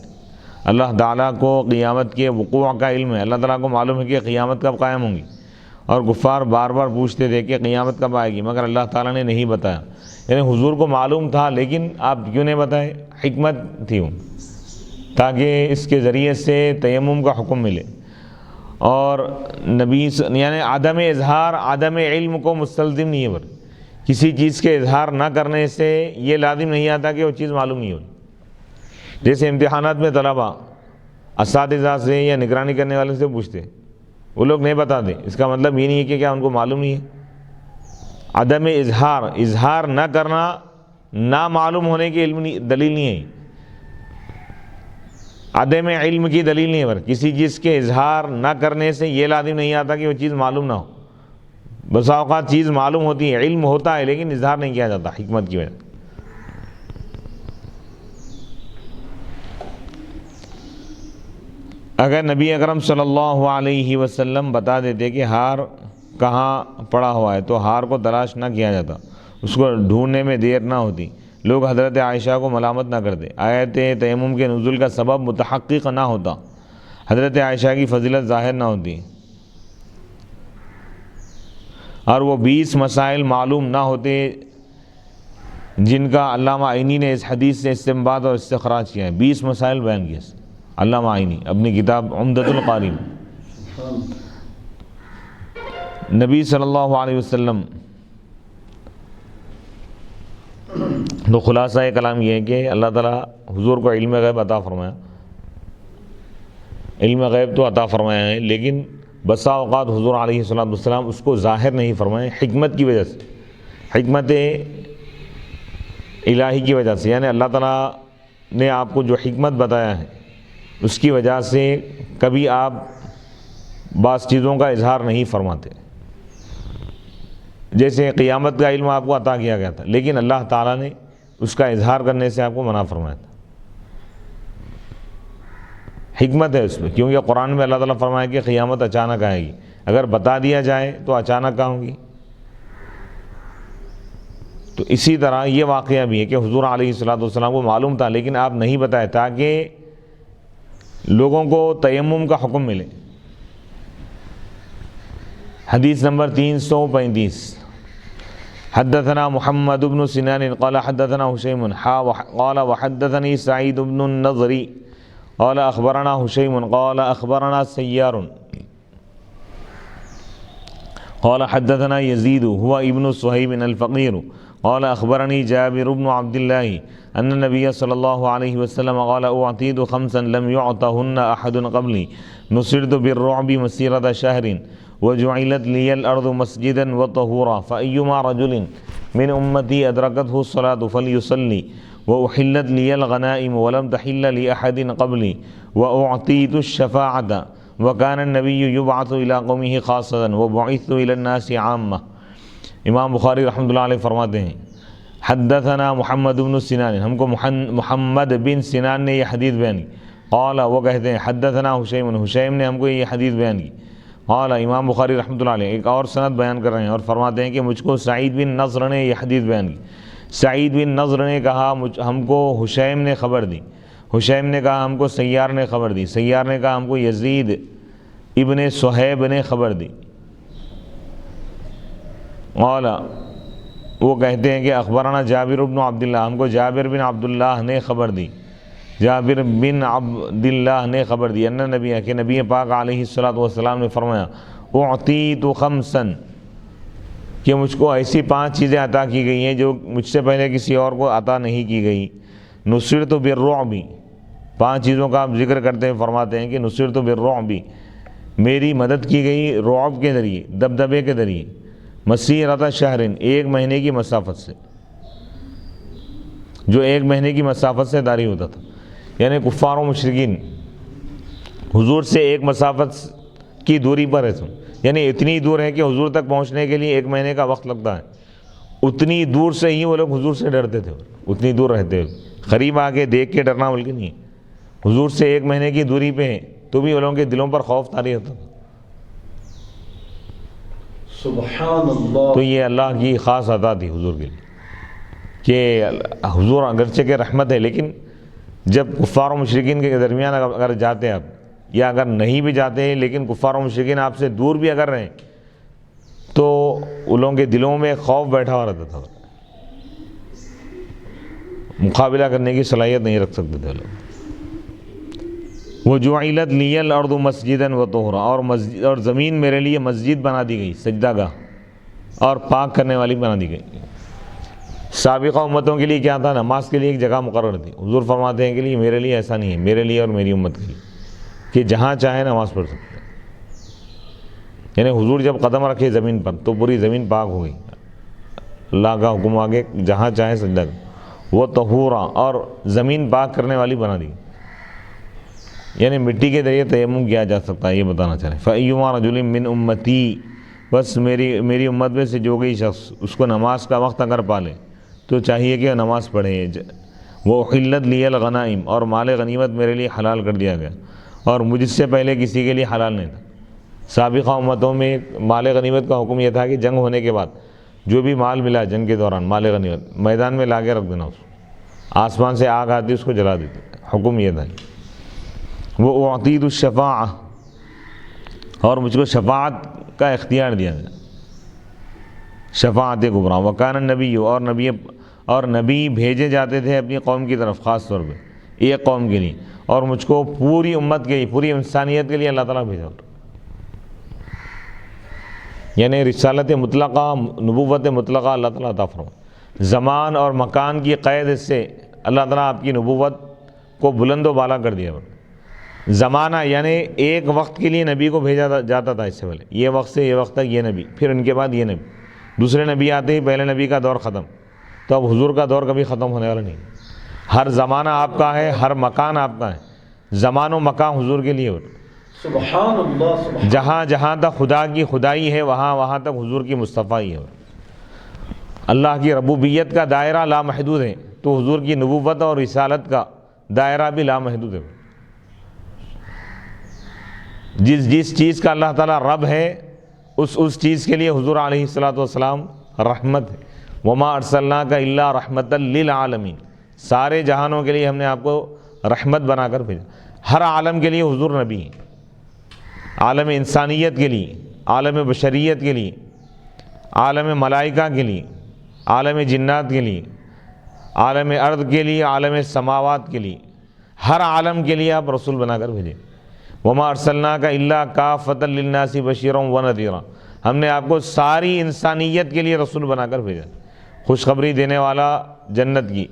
اللہ تعالیٰ کو قیامت کے وقوع کا علم ہے، اللہ تعالیٰ کو معلوم ہے کہ قیامت کب قائم ہوں گی، اور کفار بار بار پوچھتے تھے کہ قیامت کب آئے گی، مگر اللہ تعالیٰ نے نہیں بتایا۔ یعنی حضور کو معلوم تھا لیکن آپ کیوں نہیں بتائے؟ حکمت تھی وہ، تاکہ اس کے ذریعے سے تیمم کا حکم ملے۔ اور نبی یعنی عدم اظہار عدم علم کو مستلزم نہیں ہے، پر کسی چیز کے اظہار نہ کرنے سے یہ لازم نہیں آتا کہ وہ چیز معلوم نہیں ہوئی۔ جیسے امتحانات میں طلبہ اساتذہ سے یا نگرانی کرنے والے سے پوچھتے، وہ لوگ نہیں بتاتے، اس کا مطلب یہ نہیں ہے کہ کیا ان کو معلوم نہیں ہے۔ عدم اظہار نہ کرنا نہ معلوم ہونے کی دلیل نہیں ہے، عدم علم کی دلیل نہیں ہے، پر کسی چیز کے اظہار نہ کرنے سے یہ لازم نہیں آتا کہ وہ چیز معلوم نہ ہو۔ بسا اوقات چیز معلوم ہوتی ہے، علم ہوتا ہے لیکن اظہار نہیں کیا جاتا حکمت کی وجہ سے۔ اگر نبی اکرم صلی اللہ علیہ وسلم بتا دیتے کہ ہار کہاں پڑا ہوا ہے تو ہار کو تلاش نہ کیا جاتا، اس کو ڈھونڈنے میں دیر نہ ہوتی، لوگ حضرت عائشہ کو ملامت نہ کرتے، آیت تیمم کے نزول کا سبب متحقق نہ ہوتا، حضرت عائشہ کی فضیلت ظاہر نہ ہوتی، اور وہ 20 مسائل معلوم نہ ہوتے جن کا علامہ عینی نے اس حدیث سے استنباط اور استخراج کیا ہے۔ 20 مسائل بیان کیے علامہ عینی اپنی کتاب عمدۃ القاری میں۔ نبی صلی اللہ علیہ وسلم تو خلاصہ کلام یہ ہے کہ اللہ تعالیٰ حضور کو علم غیب عطا فرمایا، علم غیب تو عطا فرمایا ہے، لیکن بسا اوقات حضور علیہ السلام اس کو ظاہر نہیں فرمائے حکمت کی وجہ سے، حکمت الہی کی وجہ سے، یعنی اللہ تعالیٰ نے آپ کو جو حکمت بتایا ہے اس کی وجہ سے کبھی آپ بعض چیزوں کا اظہار نہیں فرماتے۔ جیسے قیامت کا علم آپ کو عطا کیا گیا تھا لیکن اللہ تعالیٰ نے اس کا اظہار کرنے سے آپ کو منع فرمایا تھا، حکمت ہے اس میں، کیونکہ قرآن میں اللہ تعالیٰ فرمایا کہ قیامت اچانک آئے گی، اگر بتا دیا جائے تو اچانک کہاں ہوگی۔ تو اسی طرح یہ واقعہ بھی ہے کہ حضور علیہ السلام کو معلوم تھا لیکن آپ نہیں بتائے تاکہ لوگوں کو تیمم کا حکم ملے۔ حدیث نمبر 335، حدثنا محمد بن سنان قال حدثنا هشيم قال وحدثني سعيد بن النضر قال اخبرنا هشيم قال اخبرنا سيار قال حدثنا يزيد هو ابن صهيب الفقير قال اخبرني جابر بن عبد الله ان النبي صلى الله عليه وسلم قال اعطيت خمسا لم يعطهن احد قبلي نصرت بالرعب مسيرة شهر وجعلت لي الارض مسجدا وطهورا فايما رجل من امتي ادركته الصلاة فليصلي وأحلت لي الغنائم ولم تحل لأحد قبلي وأعطيت الشفاعة وكان النبي يبعث إلى قومه خاصة وبعثت إلى الناس عامة۔ امام بخاری رحمۃ اللہ علیہ فرماتے ہیں حدثنا محمد بن سنان، ہم کو محمد بن سنان نے یہ حدیث بیان کی، قال وہ کہتے ہیں حدثنا حشیم نے ہم کو یہ حدیث بیان کی، قال امام بخاری رحمۃ اللہ علیہ ایک اور سند بیان کر رہے ہیں اور فرماتے ہیں کہ مجھ کو سعید بن نصر نے یہ حدیث بیان کی۔ سعید بن نضر نے کہا ہم کو حشیم نے خبر دی، حشیم نے کہا ہم کو سیار نے خبر دی، سیار نے کہا ہم کو یزید ابن صہیب نے خبر دی۔ قال وہ کہتے ہیں کہ اخبرنا جابر بن عبداللہ، ہم کو جابر بن عبداللہ نے خبر دی، جابر بن عبداللہ نے خبر دی ان نبی کہ نبی پاک علیہ السلام نے فرمایا اعطیت خمسا کہ مجھ کو ایسی 5 چیزیں عطا کی گئی ہیں جو مجھ سے پہلے کسی اور کو عطا نہیں کی گئی۔ نصرت بالرعب، 5 چیزوں کا آپ ذکر کرتے ہیں، فرماتے ہیں کہ نصرت بالرعب میری مدد کی گئی رعب کے ذریعے، دبدبے کے ذریعے، مسیرۃ شہر 1 مہینے کی مسافت سے، جو 1 مہینے کی مسافت سے داری ہوتا تھا، یعنی کفار و مشرکین حضور سے 1 مسافت کی دوری پر ہے، یعنی اتنی دور ہے کہ حضور تک پہنچنے کے لیے 1 مہینے کا وقت لگتا ہے، اتنی دور سے ہی وہ لوگ حضور سے ڈرتے تھے، اتنی دور رہتے ہوئے، قریب آ کے دیکھ کے ڈرنا بلکہ نہیں ہے، حضور سے 1 مہینے کی دوری پہ ہیں تو بھی وہ لوگوں کے دلوں پر خوف طاری ہوتا تھا۔ سبحان اللہ۔ تو یہ اللہ کی خاص عطا تھی حضور کے لیے کہ حضور اگرچہ کہ رحمت ہے لیکن جب کفار و مشرکین کے درمیان اگر جاتے آپ، یا اگر نہیں بھی جاتے ہیں لیکن کفار و مشرکین آپ سے دور بھی اگر رہیں تو ان لوگوں کے دلوں میں خوف بیٹھا ہوا رہتا تھا، مقابلہ کرنے کی صلاحیت نہیں رکھ سکتے تھے لوگ۔ وَجُعِلَتْ لِيَ الْأَرْضُ مَسْجِدًا وَطُهُورًا، اور زمین میرے لیے مسجد بنا دی گئی، سجدہ گاہ اور پاک کرنے والی بنا دی گئی۔ سابقہ امتوں کے لیے کیا تھا؟ نماز کے لیے ایک جگہ مقرر تھی۔ حضور فرماتے ہیں کہ میرے لیے ایسا نہیں ہے، میرے لیے اور میری امت کے لیے کہ جہاں چاہے نماز پڑھ سکتے ہیں۔ یعنی حضور جب قدم رکھے زمین پر تو پوری زمین پاک ہو گئی، اللہ کا حکم آگے جہاں چاہے سجدہ کریں۔ وہ طہورا، اور زمین پاک کرنے والی بنا دی، یعنی مٹی کے ذریعے تیمم کیا جا سکتا ہے، یہ بتانا چاہ رہے ہیں۔ فَأَيُّمَا رَجُلٍ مِّنْ أُمَّتِي، بس میری امت میں سے جو کوئی شخص اس کو نماز کا وقت اگر پالے تو چاہیے کہ نماز پڑھے۔ وہ حلت لِيَ الْغَنَائِمْ، اور مال غنیمت میرے لیے حلال کر دیا گیا، اور مجھ سے پہلے کسی کے لیے حلال نہیں تھا۔ سابقہ امتوں میں مال غنیمت کا حکم یہ تھا کہ جنگ ہونے کے بعد جو بھی مال ملا جنگ کے دوران، مال غنیمت میدان میں لا کے رکھ دینا، اس کو آسمان سے آگ آتی اس کو جلا دیتے، حکم یہ تھا۔ وہ اعطیت الشفاعہ، اور مجھ کو شفاعت کا اختیار دیا گیا، شفاعت کبریٰ۔ وکان النبی، اور نبی بھیجے جاتے تھے اپنی قوم کی طرف، خاص طور پہ ایک قوم کے لیے، اور مجھ کو پوری امت کے لیے، پوری انسانیت کے لیے اللہ تعالیٰ بھیجا۔ یعنی رسالت مطلقہ، نبوت مطلقہ اللہ تعالیٰ عطا فرمائے۔ زمان اور مکان کی قید سے اللہ تعالیٰ آپ کی نبوت کو بلند و بالا کر دیا۔ زمانہ یعنی ایک وقت کے لیے نبی کو بھیجا جاتا تھا، اس سے پہلے یہ وقت سے یہ وقت تک یہ نبی، پھر ان کے بعد یہ نبی، دوسرے نبی آتے ہی پہلے نبی کا دور ختم، تو اب حضور کا دور کبھی ختم ہونے والا نہیں۔ ہر زمانہ آپ کا ہے، ہر مکان آپ کا ہے، زمان و مکان حضور کے لیے۔ سبحان اللہ، سبحان، جہاں جہاں تک خدا کی خدائی ہے وہاں تک حضور کی مصطفیٰ ہے۔ اللہ کی ربوبیت کا دائرہ لامحدود ہے، تو حضور کی نبوت اور رسالت کا دائرہ بھی لامحدود ہے۔ جس چیز کا اللہ تعالیٰ رب ہے اس چیز کے لیے حضور علیہ الصلوۃ والسلام رحمت ہے۔ وما ارسلناک الا رحمۃ للعالمین، سارے جہانوں کے لیے ہم نے آپ کو رحمت بنا کر بھیجا۔ ہر عالم کے لیے حضور نبی ہیں، عالم انسانیت کے لیے، عالم بشریت کے لیے، عالم ملائکہ کے لیے، عالم جنات کے لیے، عالم ارض کے لیے، عالم سماوات کے لیے، ہر عالم کے لیے آپ رسول بنا کر بھیجے۔ وما ارسلناک الا کافۃ للناس بشیرا ونذیرا، ہم نے آپ کو ساری انسانیت کے لیے رسول بنا کر بھیجا، خوشخبری دینے والا جنت کی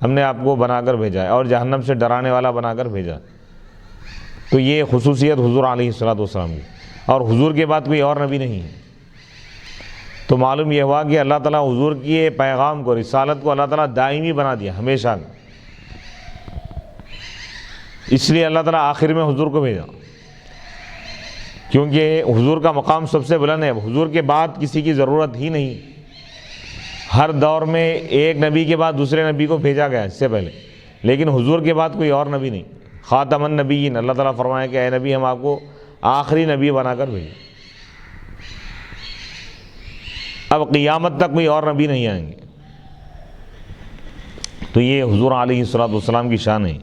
ہم نے آپ کو بنا کر بھیجا ہے، اور جہنم سے ڈرانے والا بنا کر بھیجا۔ تو یہ خصوصیت حضور علیہ الصلوۃ والسلام کی، اور حضور کے بعد کوئی اور نبی نہیں ہے۔ تو معلوم یہ ہوا کہ اللہ تعالیٰ حضور کی پیغام کو، رسالت کو اللہ تعالیٰ دائمی بنا دیا ہمیشہ، اس لیے اللہ تعالیٰ آخر میں حضور کو بھیجا، کیونکہ حضور کا مقام سب سے بلند ہے۔ حضور کے بعد کسی کی ضرورت ہی نہیں، ہر دور میں ایک نبی کے بعد دوسرے نبی کو بھیجا گیا اس سے پہلے، لیکن حضور کے بعد کوئی اور نبی نہیں۔ خاتم النبیین، اللہ تعالیٰ فرمایا کہ اے نبی ہم آپ کو آخری نبی بنا کر بھیجے، اب قیامت تک کوئی اور نبی نہیں آئیں گے۔ تو یہ حضور علیہ الصلوۃ والسلام کی شان ہے۔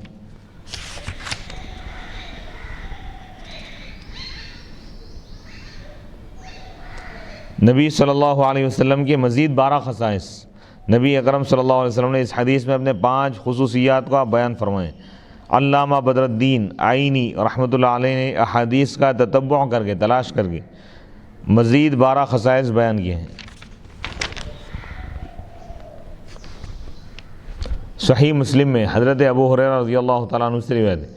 نبی صلی اللہ علیہ وسلم کے مزید 12 خصائص نبی اکرم صلی اللہ علیہ وسلم نے اس حدیث میں اپنے 5 خصوصیات کو بیان فرمائے۔ علامہ بدر الدین عینی رحمۃ اللہ علیہ نے احادیث کا تتبع کر کے، تلاش کر کے مزید 12 خصائص بیان کیے ہیں۔ صحیح مسلم میں حضرت ابو ہریرہ رضی اللہ تعالیٰ عنہ سے روایت ہے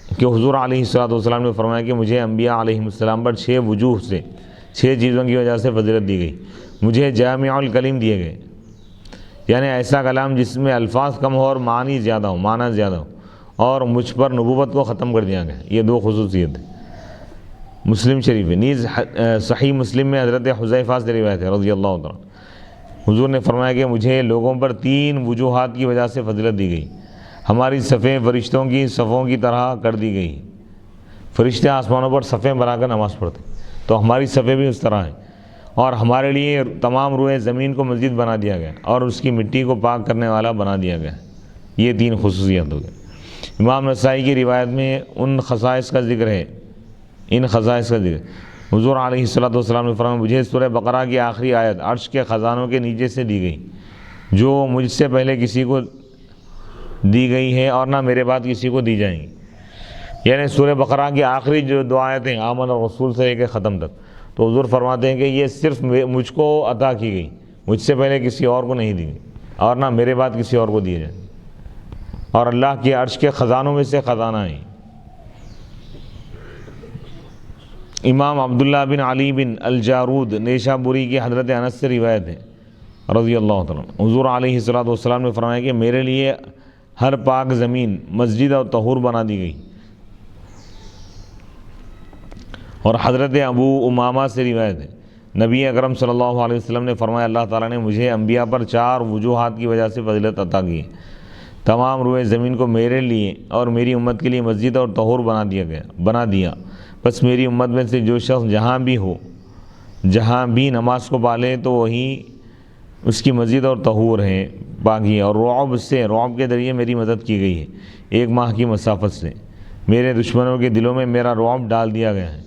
کہ حضور علیہ الصلوۃ والسلام نے فرمایا کہ مجھے انبیاء علیہ السلام پر 6 وجوہ سے، 6 چیزوں کی وجہ سے فضیلت دی گئی۔ مجھے جامع الکلم دیے گئے، یعنی ایسا کلام جس میں الفاظ کم ہو اور معنی زیادہ ہو، معنی زیادہ ہو، اور مجھ پر نبوت کو ختم کر دیا گیا۔ یہ 2 خصوصیت ہیں مسلم شریف ہے۔ نیز صحیح مسلم میں حضرت حذیفہ سے روایت ہے رضی اللہ تعالیٰ، حضور نے فرمایا کہ مجھے لوگوں پر 3 وجوہات کی وجہ سے فضیلت دی گئی۔ ہماری صفیں فرشتوں کی صفوں کی طرح کر دی گئی، فرشتے آسمانوں پر صفیں بنا کر نماز پڑھتے، تو ہماری صفیں بھی اس طرح ہیں، اور ہمارے لیے تمام روئے زمین کو مسجد بنا دیا گیا، اور اس کی مٹی کو پاک کرنے والا بنا دیا گیا۔ یہ 3 خصوصیت ہو گئی۔ امام نسائی کی روایت میں ان خصائص کا ذکر ہے، ان خصائص کا ذکر۔ حضور علیہ الصلوۃ والسلام نے فرمایا مجھے سورہ بقرہ کی آخری آیت عرش کے خزانوں کے نیچے سے دی گئی، جو مجھ سے پہلے کسی کو دی گئی ہے اور نہ میرے بعد کسی کو دی جائیں گی۔ یعنی سورہ بقرہ کی آخری جو 2 آیتیں آمن الرسول سے لے کے ختم تک، تو حضور فرماتے ہیں کہ یہ صرف مجھ کو عطا کی گئی، مجھ سے پہلے کسی اور کو نہیں دی گئی اور نہ میرے بعد کسی اور کو دیے جائیں، اور اللہ کے عرش کے خزانوں میں سے خزانہ ہیں۔ امام عبداللہ بن علی بن الجارود نیشابوری کی حضرت انس سے روایت ہے رضی اللہ تعالیٰ عنہ، حضور علیہ الصلوۃ والسلام نے فرمایا کہ میرے لیے ہر پاک زمین مسجد اور طہور بنا دی گئی۔ اور حضرت ابو امامہ سے روایت ہے نبی اکرم صلی اللہ علیہ وسلم نے فرمایا اللہ تعالیٰ نے مجھے انبیاء پر 4 وجوہات کی وجہ سے فضیلت عطا کی ہے۔ تمام روئے زمین کو میرے لیے اور میری امت کے لیے مسجد اور طہور بنا دیا، بس میری امت میں سے جو شخص جہاں بھی ہو، جہاں بھی نماز کو پالے تو وہیں اس کی مسجد اور طہور ہے، باقی اور رعب کے ذریعے میری مدد کی گئی ہے 1 ماہ کی مسافت سے، میرے دشمنوں کے دلوں میں میرا رعب ڈال دیا گیا ہے۔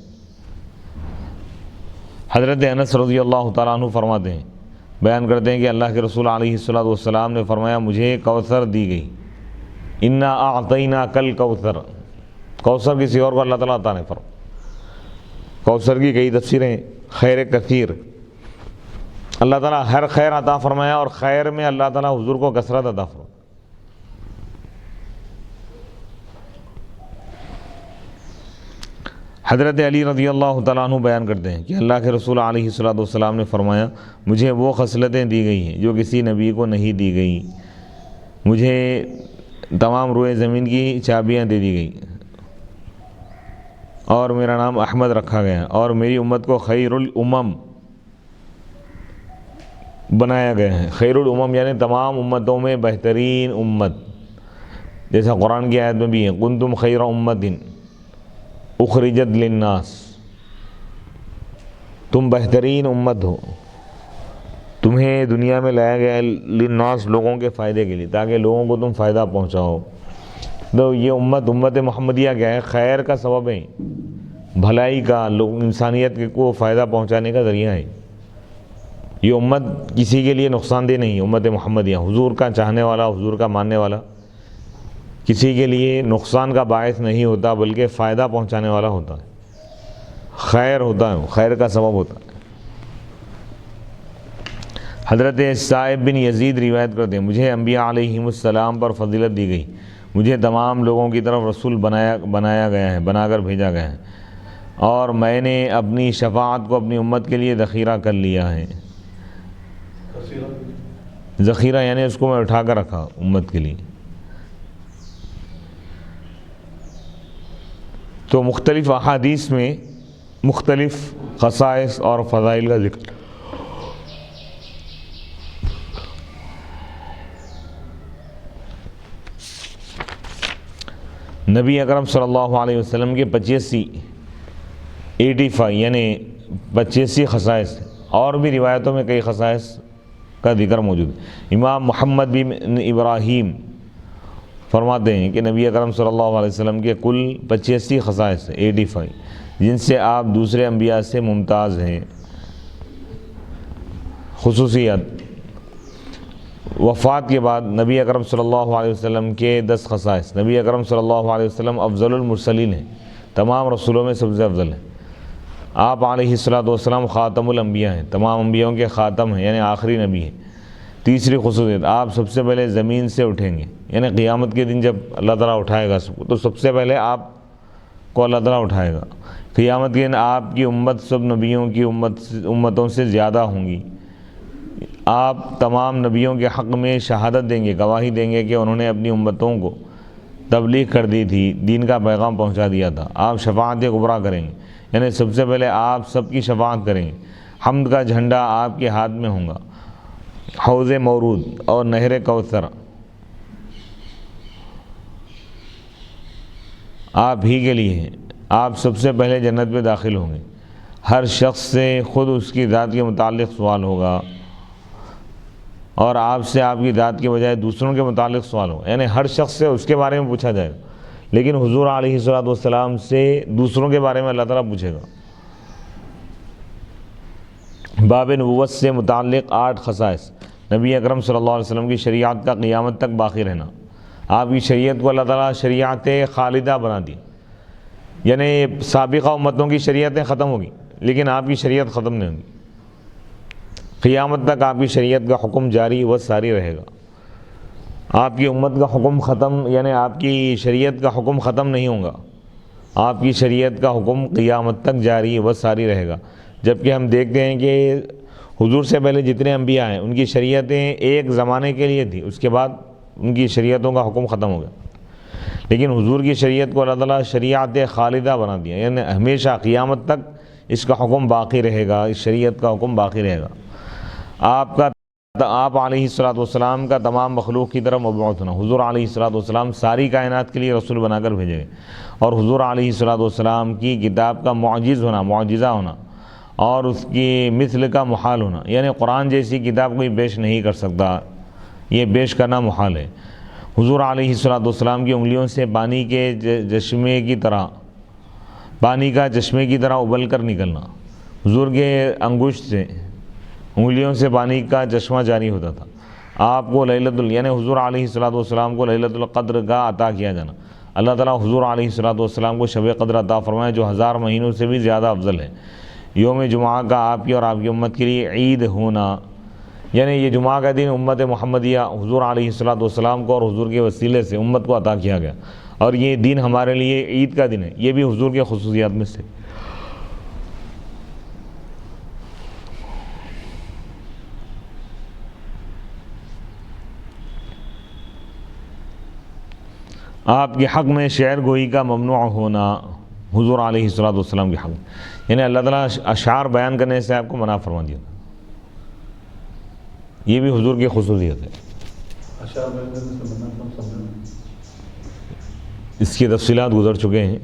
حضرت انس رضی اللہ تعالیٰ عنہ فرماتے ہیں، بیان کرتے ہیں کہ اللہ کے رسول علیہ الصلوۃ والسلام نے فرمایا مجھے کوثر دی گئی، انا اعطیناک الکوثر، کوثر کسی اور کو اللہ تعالیٰ عطا نہیں فرمایا۔ کوثر کی کئی تفسیریں، خیر کثیر، اللہ تعالیٰ ہر خیر عطا فرمایا، اور خیر میں اللہ تعالیٰ حضور کو کثرت عطا فرمایا۔ حضرت علی رضی اللہ تعالیٰ عنہ بیان کرتے ہیں کہ اللہ کے رسول علیہ الصلوۃ والسلام نے فرمایا مجھے وہ خصلتیں دی گئی ہیں جو کسی نبی کو نہیں دی گئی، مجھے تمام روئے زمین کی چابیاں دے دی گئی، اور میرا نام احمد رکھا گیا، اور میری امت کو خیر الامم بنایا گیا ہے۔ خیر الامم یعنی تمام امتوں میں بہترین امت، جیسا قرآن کی آیت میں بھی ہے کنتم خیر امت اخرجت للناس، تم بہترین امت ہو، تمہیں دنیا میں لایا گیا للناس لوگوں کے فائدے کے لیے، تاکہ لوگوں کو تم فائدہ پہنچاؤ۔ تو یہ امت محمدیہ کیا ہے؟ خیر کا سبب ہے، بھلائی کا، انسانیت کو فائدہ پہنچانے کا ذریعہ ہے۔ یہ امت کسی کے لیے نقصان دہ نہیں، امت محمدیہ حضور کا چاہنے والا، حضور کا ماننے والا کسی کے لیے نقصان کا باعث نہیں ہوتا، بلکہ فائدہ پہنچانے والا ہوتا ہے، خیر ہوتا ہے، خیر کا سبب ہوتا ہے۔ حضرت صائب بن یزید روایت کرتے ہیں مجھے انبیاء علیہم السلام پر فضیلت دی گئی، مجھے تمام لوگوں کی طرف رسول بنایا گیا ہے، بنا کر بھیجا گیا ہے، اور میں نے اپنی شفاعت کو اپنی امت کے لیے ذخیرہ کر لیا ہے۔ ذخیرہ یعنی اس کو میں اٹھا کر رکھا امت کے لیے۔ تو مختلف احادیث میں مختلف خصائص اور فضائل کا ذکر۔ نبی اکرم صلی اللہ علیہ وسلم کے 85 یعنی 85 خصائص، اور بھی روایتوں میں کئی خصائص کا ذکر موجود ہے۔ امام محمد بن ابراہیم فرماتے ہیں کہ نبی اکرم صلی اللہ علیہ وسلم کے کل 85 خصائص 85 جن سے آپ دوسرے انبیاء سے ممتاز ہیں۔ خصوصیت: وفات کے بعد نبی اکرم صلی اللہ علیہ وسلم کے 10 خصائص۔ نبی اکرم صلی اللہ علیہ وسلم افضل المرسلین ہیں، تمام رسولوں میں سب سے افضل ہیں۔ آپ علیہ الصلوۃ والسلام خاتم الانبیاء ہیں، تمام انبیاءوں کے خاتم ہیں، یعنی آخری نبی ہیں۔ تیسری خصوصیت: آپ سب سے پہلے زمین سے اٹھیں گے، یعنی قیامت کے دن جب اللہ تعالیٰ اٹھائے گا سب کو، تو سب سے پہلے آپ کو اللہ تعالیٰ اٹھائے گا۔ قیامت کے دن آپ کی امت سب نبیوں کی امتوں سے زیادہ ہوں گی۔ آپ تمام نبیوں کے حق میں شہادت دیں گے، گواہی دیں گے کہ انہوں نے اپنی امتوں کو تبلیغ کر دی تھی، دین کا پیغام پہنچا دیا تھا۔ آپ شفاعت کبریٰ کریں گے، یعنی سب سے پہلے آپ سب کی شفاعت کریں گے۔ حمد کا جھنڈا آپ کے ہاتھ میں ہوں گا۔ حوض مورود اور نہر کوثر آپ ہی کے لیے ہیں۔ آپ سب سے پہلے جنت میں داخل ہوں گے۔ ہر شخص سے خود اس کی ذات کے متعلق سوال ہوگا۔ اور آپ سے آپ کی ذات کے بجائے دوسروں کے متعلق سوال ہو، یعنی ہر شخص سے اس کے بارے میں پوچھا جائے گا، لیکن حضور علیہ الصلوۃ والسلام سے دوسروں کے بارے میں اللہ تعالیٰ پوچھے گا۔ باب نبوت سے متعلق 8 خصائص۔ نبی اکرم صلی اللہ علیہ وسلم کی شریعت کا قیامت تک باقی رہنا۔ آپ کی شریعت کو اللہ تعالیٰ شریعت خالدہ بنا دی، یعنی سابقہ امتوں کی شریعتیں ختم ہوگی لیکن آپ کی شریعت ختم نہیں ہوگی، قیامت تک آپ کی شریعت کا حکم جاری و ساری رہے گا۔ آپ کی امت کا حکم ختم، یعنی آپ کی شریعت کا حکم ختم نہیں ہوگا، آپ کی شریعت کا حکم قیامت تک جاری و ساری رہے گا۔ جبکہ ہم دیکھتے ہیں کہ حضور سے پہلے جتنے انبیاء ہیں ان کی شریعتیں ایک زمانے کے لیے تھی، اس کے بعد ان کی شریعتوں کا حکم ختم ہو گیا، لیکن حضور کی شریعت کو اللہ تعالیٰ شریعت خالدہ بنا دیا، یعنی ہمیشہ قیامت تک اس کا حکم باقی رہے گا، اس شریعت کا حکم باقی رہے گا۔ آپ علیہ الصلوۃ والسلام کا تمام مخلوق کی طرف مبعوث ہونا۔ حضور علیہ الصلوۃ والسلام ساری کائنات کے لیے رسول بنا کر بھیجے گئے، اور حضور علیہ الصلوۃ والسلام کی کتاب کا معجز ہونا، معجزہ ہونا، اور اس کی مثل کا محال ہونا، یعنی قرآن جیسی کتاب کوئی پیش نہیں کر سکتا، یہ پیش کرنا محال ہے۔ حضور علیہ الصلوۃ والسلام کی انگلیوں سے پانی کا چشمے کی طرح ابل کر نکلنا، حضور کے انگشت سے انگلیوں سے پانی کا چشمہ جاری ہوتا تھا۔ آپ کو یعنی حضور علیہ الصلوۃ والسلام کو لیلۃ القدر کا عطا کیا جانا۔ اللہ تعالیٰ حضور علیہ الصلوۃ والسلام کو شب قدر عطا فرمائے جو 1000 مہینوں سے بھی زیادہ افضل ہے۔ یوم جمعہ کا آپ کی اور آپ کی امت کے لیے عید ہونا، یعنی یہ جمعہ کا دن امت محمدیہ حضور علیہ الصلوۃ والسلام کو اور حضور کے وسیلے سے امت کو عطا کیا گیا، اور یہ دن ہمارے لیے عید کا دن ہے، یہ بھی حضور کے خصوصیات میں سے۔ آپ کے حق میں شعر گوئی کا ممنوع ہونا، حضور علیہ الصلوۃ والسلام کے حق میں، یعنی اللہ تعالیٰ اشعار بیان کرنے سے آپ کو منع فرما دیا، یہ بھی حضور کی خصوصیت ہے۔ اس کی تفصیلات گزر چکے ہیں،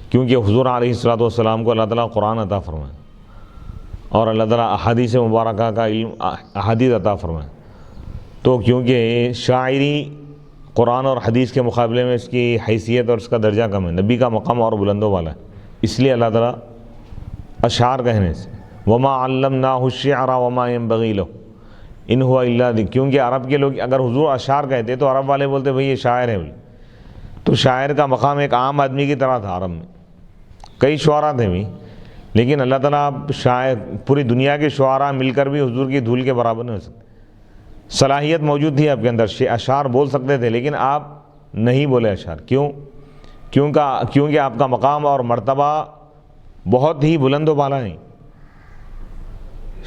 کیونکہ حضور علیہ الصلوۃ والسلام کو اللہ تعالیٰ قرآن عطا فرمائے اور اللہ تعالیٰ احادیث مبارکہ کا علم احادیث عطا فرمائے، تو کیونکہ شاعری قرآن اور حدیث کے مقابلے میں اس کی حیثیت اور اس کا درجہ کم ہے، نبی کا مقام اور بلندوں والا ہے، اس لیے اللہ تعالیٰ اشعار کہنے سے وما علمناہ الشعر وما ينبغي له ان هو الا ذکر، کیونکہ عرب کے لوگ اگر حضور اشعار کہتے تو عرب والے بولتے بھئی یہ شاعر ہے، تو شاعر کا مقام ایک عام آدمی کی طرح تھا۔ عرب میں کئی شعراء تھے بھی، لیکن اللہ تعالیٰ شاعر پوری دنیا کے شعراء مل کر بھی حضور کی دھول کے برابر نہیں ہو سکتے۔ صلاحیت موجود تھی آپ کے اندر، اشعار بول سکتے تھے، لیکن آپ نہیں بولے اشعار، کیونکہ آپ کا مقام اور مرتبہ بہت ہی بلند و بالا ہے۔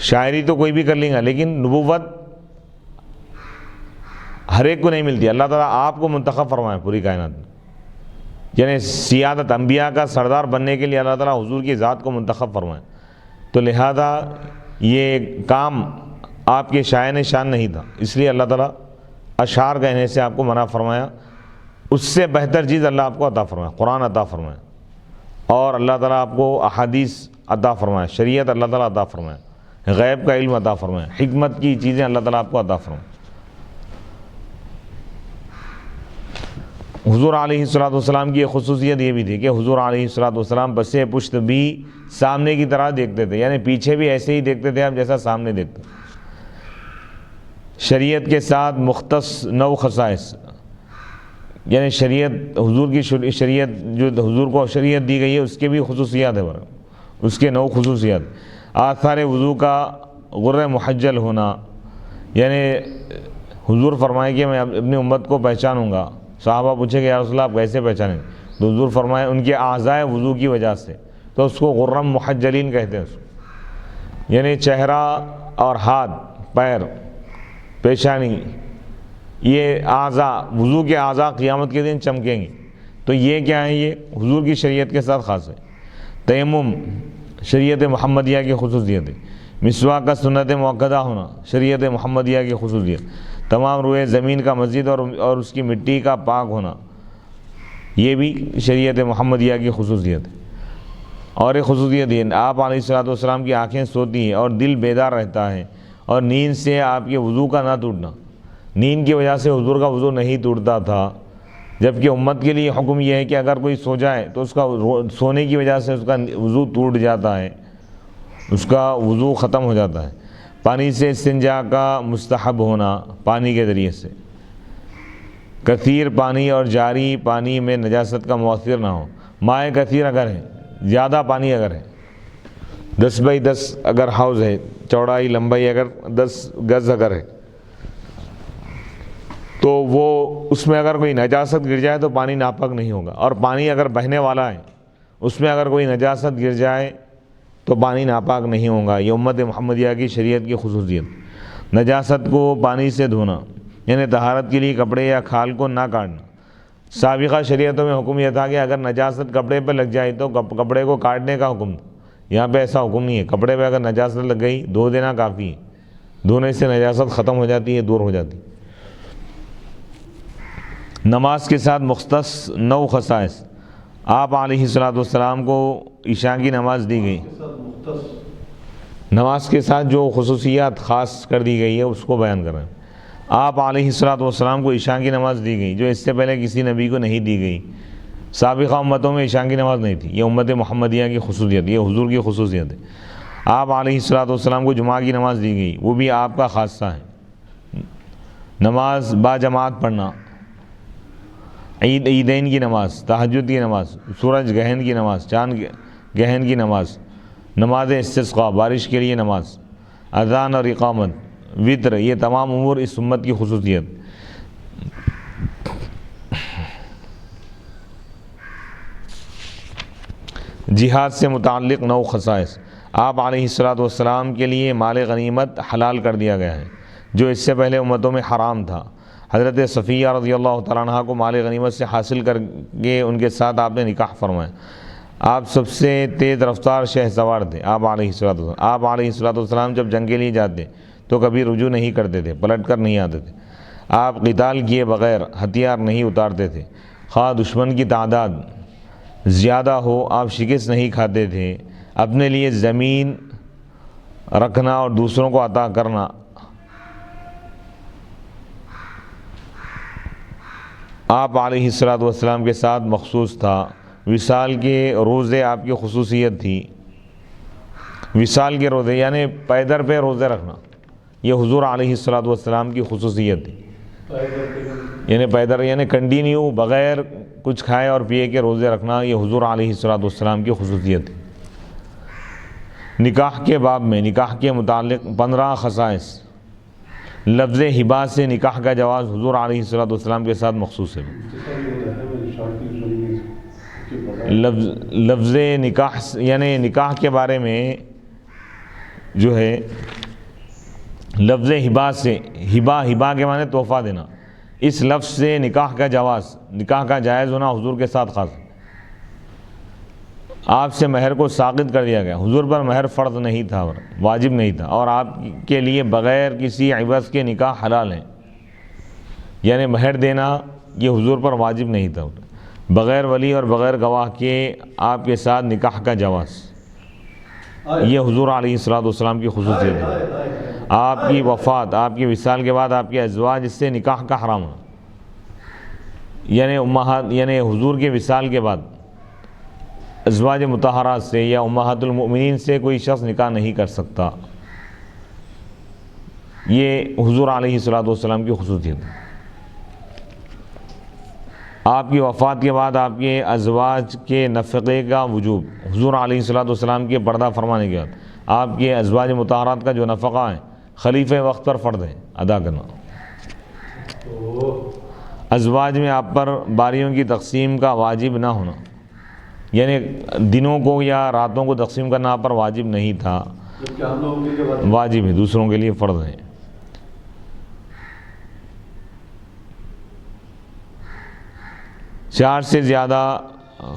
شاعری تو کوئی بھی کر لیں گا، لیکن نبوت ہر ایک کو نہیں ملتی۔ اللہ تعالیٰ آپ کو منتخب فرمائے پوری کائنات میں، یعنی سیادت انبیاء کا سردار بننے کے لیے اللہ تعالیٰ حضور کی ذات کو منتخب فرمائے، تو لہذا یہ کام آپ کے شائن شان نہیں تھا، اس لیے اللہ تعالیٰ اشعار کہنے سے آپ کو منع فرمایا۔ اس سے بہتر چیز اللہ آپ کو عطا فرمائے، قرآن عطا فرمائے، اور اللہ تعالیٰ آپ کو احادیث عطا فرمائے، شریعت اللہ تعالیٰ عطا فرمائے، غیب کا علم عطا فرمائے، حکمت کی چیزیں اللہ تعالیٰ آپ کو عطا فرمائے۔ حضور علیہ الصلوۃ والسلام کی ایک خصوصیت یہ بھی تھی کہ حضور علیہ الصلوۃ والسلام پسے پشت بھی سامنے کی طرح دیکھتے تھے، یعنی پیچھے بھی ایسے ہی دیکھتے تھے آپ جیسا سامنے دیکھتے۔ شریعت کے ساتھ مختص 9 خصائص، یعنی شریعت حضور کی شریعت جو حضور کو شریعت دی گئی ہے اس کے بھی خصوصیات ہے، اس کے 9 خصوصیات۔ آثار وضو کا غر محجل ہونا، یعنی حضور فرمائے کہ میں اپنی امت کو پہچانوں گا۔ صحابہ پوچھے کہ یا رسول اللہ آپ کیسے پہچانیں؟ تو حضور فرمائے ان کے اعضائے وضو کی وجہ سے، تو اس کو غرم محجلین کہتے ہیں، اس کو یعنی چہرہ اور ہاتھ، پیر، پیشانی، یہ اعضاء وضو کے اعضاء قیامت کے دن چمکیں گے۔ تو یہ کیا ہے؟ یہ حضور کی شریعت کے ساتھ خاص ہے۔ تیمم شریعت محمدیہ کی خصوصیت ہے۔ مسواک کا سنت مؤکدہ ہونا شریعت محمدیہ کی خصوصیت۔ تمام روئے زمین کا مسجد اور اس کی مٹی کا پاک ہونا، یہ بھی شریعت محمدیہ کی خصوصیت ہے۔ اور ایک خصوصیت یہ آپ علیہ الصلوۃ والسلام کی آنکھیں سوتی ہیں اور دل بیدار رہتا ہے، اور نیند سے آپ کے وضو کا نہ ٹوٹنا. نیند کی وجہ سے حضور کا وضو نہیں ٹوٹتا تھا، جبکہ امت کے لیے حکم یہ ہے کہ اگر کوئی سو جائے تو اس کا سونے کی وجہ سے اس کا وضو ٹوٹ جاتا ہے، اس کا وضو ختم ہو جاتا ہے. پانی سے استنجا کا مستحب ہونا، پانی کے ذریعے سے کثیر پانی اور جاری پانی میں نجاست کا مؤثر نہ ہو. مائع کثیر اگر ہے، زیادہ پانی اگر ہے، 10x10 اگر حوض ہے، چوڑائی لمبائی اگر 10 گز اگر ہے، تو وہ اس میں اگر کوئی نجاست گر جائے تو پانی ناپاک نہیں ہوگا. اور پانی اگر بہنے والا ہے، اس میں اگر کوئی نجاست گر جائے تو پانی ناپاک نہیں ہوگا. یہ امت محمدیہ کی شریعت کی خصوصیت. نجاست کو پانی سے دھونا، یعنی طہارت کے لیے کپڑے یا کھال کو نہ کاٹنا. سابقہ شریعتوں میں حکم یہ تھا کہ اگر نجاست کپڑے پہ لگ جائے تو کپڑے کو کاٹنے کا حکم تھا. یہاں پہ ایسا حکم نہیں ہے. کپڑے پہ اگر نجاست لگ گئی، دھو دینا کافی ہے. دھونے سے نجاست ختم ہو جاتی ہے، دور ہو جاتی ہے. نماز کے ساتھ مختص 9 خصائص. آپ علیہ السلام کو عشاء کی نماز دی گئی. نماز کے ساتھ جو خصوصیات خاص کر دی گئی ہے اس کو بیان کر رہے ہیں. آپ علیہ السلام کو عشاء کی نماز دی گئی جو اس سے پہلے کسی نبی کو نہیں دی گئی. سابقہ امتوں میں عشاء کی نماز نہیں تھی. یہ امت محمدیہ کی خصوصیت، یہ حضور کی خصوصیت ہے. آپ علیہ السلام کو جمعہ کی نماز دی گئی، وہ بھی آپ کا خاصہ ہے. نماز با جماعت پڑھنا، عیدین کی نماز، تہجد کی نماز، سورج گہن کی نماز، چاند گہن کی نماز، نماز استسقاء بارش کے لیے نماز، اذان اور اقامت، وطر، یہ تمام امور اس امت کی خصوصیت. جہاد سے متعلق 9 خصائص. آپ علیہ السلام کے لیے مال غنیمت حلال کر دیا گیا ہے جو اس سے پہلے امتوں میں حرام تھا. حضرت صفیہ رضی اللہ تعالیٰ عنہ کو مال غنیمت سے حاصل کر کے ان کے ساتھ آپ نے نکاح فرمایا. آپ سب سے تیز رفتار شہ سوار تھے. آپ علیہ السلام جب جنگ کے لیے جاتے تو کبھی رجوع نہیں کرتے تھے، پلٹ کر نہیں آتے تھے. آپ قتال کیے بغیر ہتھیار نہیں اتارتے تھے. خواہ دشمن کی تعداد زیادہ ہو، آپ شکست نہیں کھاتے تھے. اپنے لیے زمین رکھنا اور دوسروں کو عطا کرنا. آپ علیہ السلام کے ساتھ مخصوص تھا. وصال کے روزے آپ کی خصوصیت تھی. وصال کے روزے یعنی پیدر پہ روزے رکھنا، یہ حضور علیہ السلام کی خصوصیت تھی. یعنی پیدر یعنی کنٹینیو بغیر کچھ کھائے اور پیے کے روزے رکھنا، یہ حضور علیہ السلام کی خصوصیت تھی. نکاح کے باب میں نکاح کے متعلق 15 خصائص. لفظ ہبا سے نکاح کا جواز حضور علیہ السلام کے ساتھ مخصوص ہے. لفظ نکاح یعنی نکاح کے بارے میں جو ہے لفظ ہبا سے، ہبا کے معنی تحفہ دینا، اس لفظ سے نکاح کا جواز، نکاح کا جائز ہونا حضور کے ساتھ خاص ہے. آپ سے مہر کو ساقط کر دیا گیا. حضور پر مہر فرض نہیں تھا، واجب نہیں تھا، اور آپ کے لیے بغیر کسی عوض کے نکاح حلال ہے. یعنی مہر دینا یہ حضور پر واجب نہیں تھا. بغیر ولی اور بغیر گواہ کے آپ کے ساتھ نکاح کا جواز، یہ حضور علیہ السلام کی خصوصیت ہے. آپ کی وفات، آپ کی وصال کے بعد آپ کے ازواج اس سے نکاح کا حرام ہونا، یعنی امہات، یعنی حضور کے وصال کے بعد ازواج مطہرات سے یا امہات المؤمنین سے کوئی شخص نکاح نہیں کر سکتا. یہ حضور علیہ السلام کی خصوصیت ہے. آپ کی وفات کے بعد آپ کے ازواج کے نفقے کا وجوب، حضور علیہ السلام کے پردہ فرمانے کے بعد آپ کے ازواج مطہرات کا جو نفقہ ہے خلیفہ وقت پر فرض ہے ادا کرنا. ازواج میں آپ پر باریوں کی تقسیم کا واجب نہ ہونا، یعنی دنوں کو یا راتوں کو تقسیم کرنا آپ پر واجب نہیں تھا، واجب ہے، دوسروں کے لیے فرض ہے. چار سے زیادہ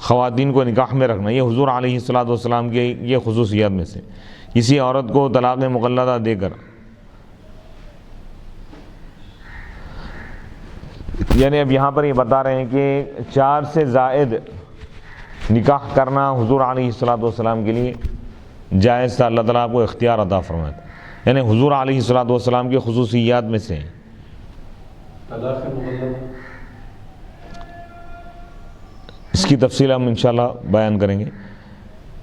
خواتین کو نکاح میں رکھنا، یہ حضور علیہ السلام کی یہ خصوصیات میں سے. کسی عورت کو طلاق مقلدہ دے کر، یعنی اب یہاں پر یہ بتا رہے ہیں کہ 4 سے زائد نکاح کرنا حضور علیہ السلام کے لیے جائز تھا. اللہ تعالیٰ آپ کو اختیار عطا فرمایا تھا. یعنی حضور علیہ الصلوۃ والسلام کی خصوصیات میں سے ہیں۔ طلاق مغلظہ اس کی تفصیل ہم انشاءاللہ بیان کریں گے۔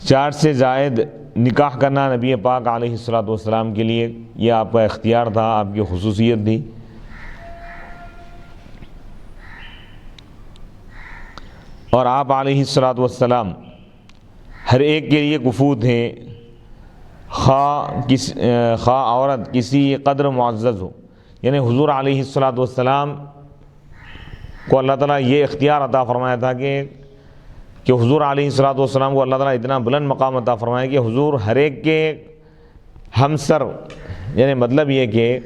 4 سے زائد نکاح کرنا نبی پاک علیہ الصلوۃ والسلام کے لیے یہ آپ کا اختیار تھا، آپ کی خصوصیت تھی۔ اور آپ علیہ الصلوۃ والسلام ہر ایک کے لیے کفو تھے، خواہ عورت کسی قدر معزز ہو۔ یعنی حضور علیہ الصلوۃ والسلام کو اللہ تعالیٰ یہ اختیار عطا فرمایا تھا کہ حضور علیہ الصلوۃ والسلام کو اللہ تعالیٰ اتنا بلند مقام عطا فرمایا کہ حضور ہر ایک کے ہمسر، یعنی مطلب یہ کہ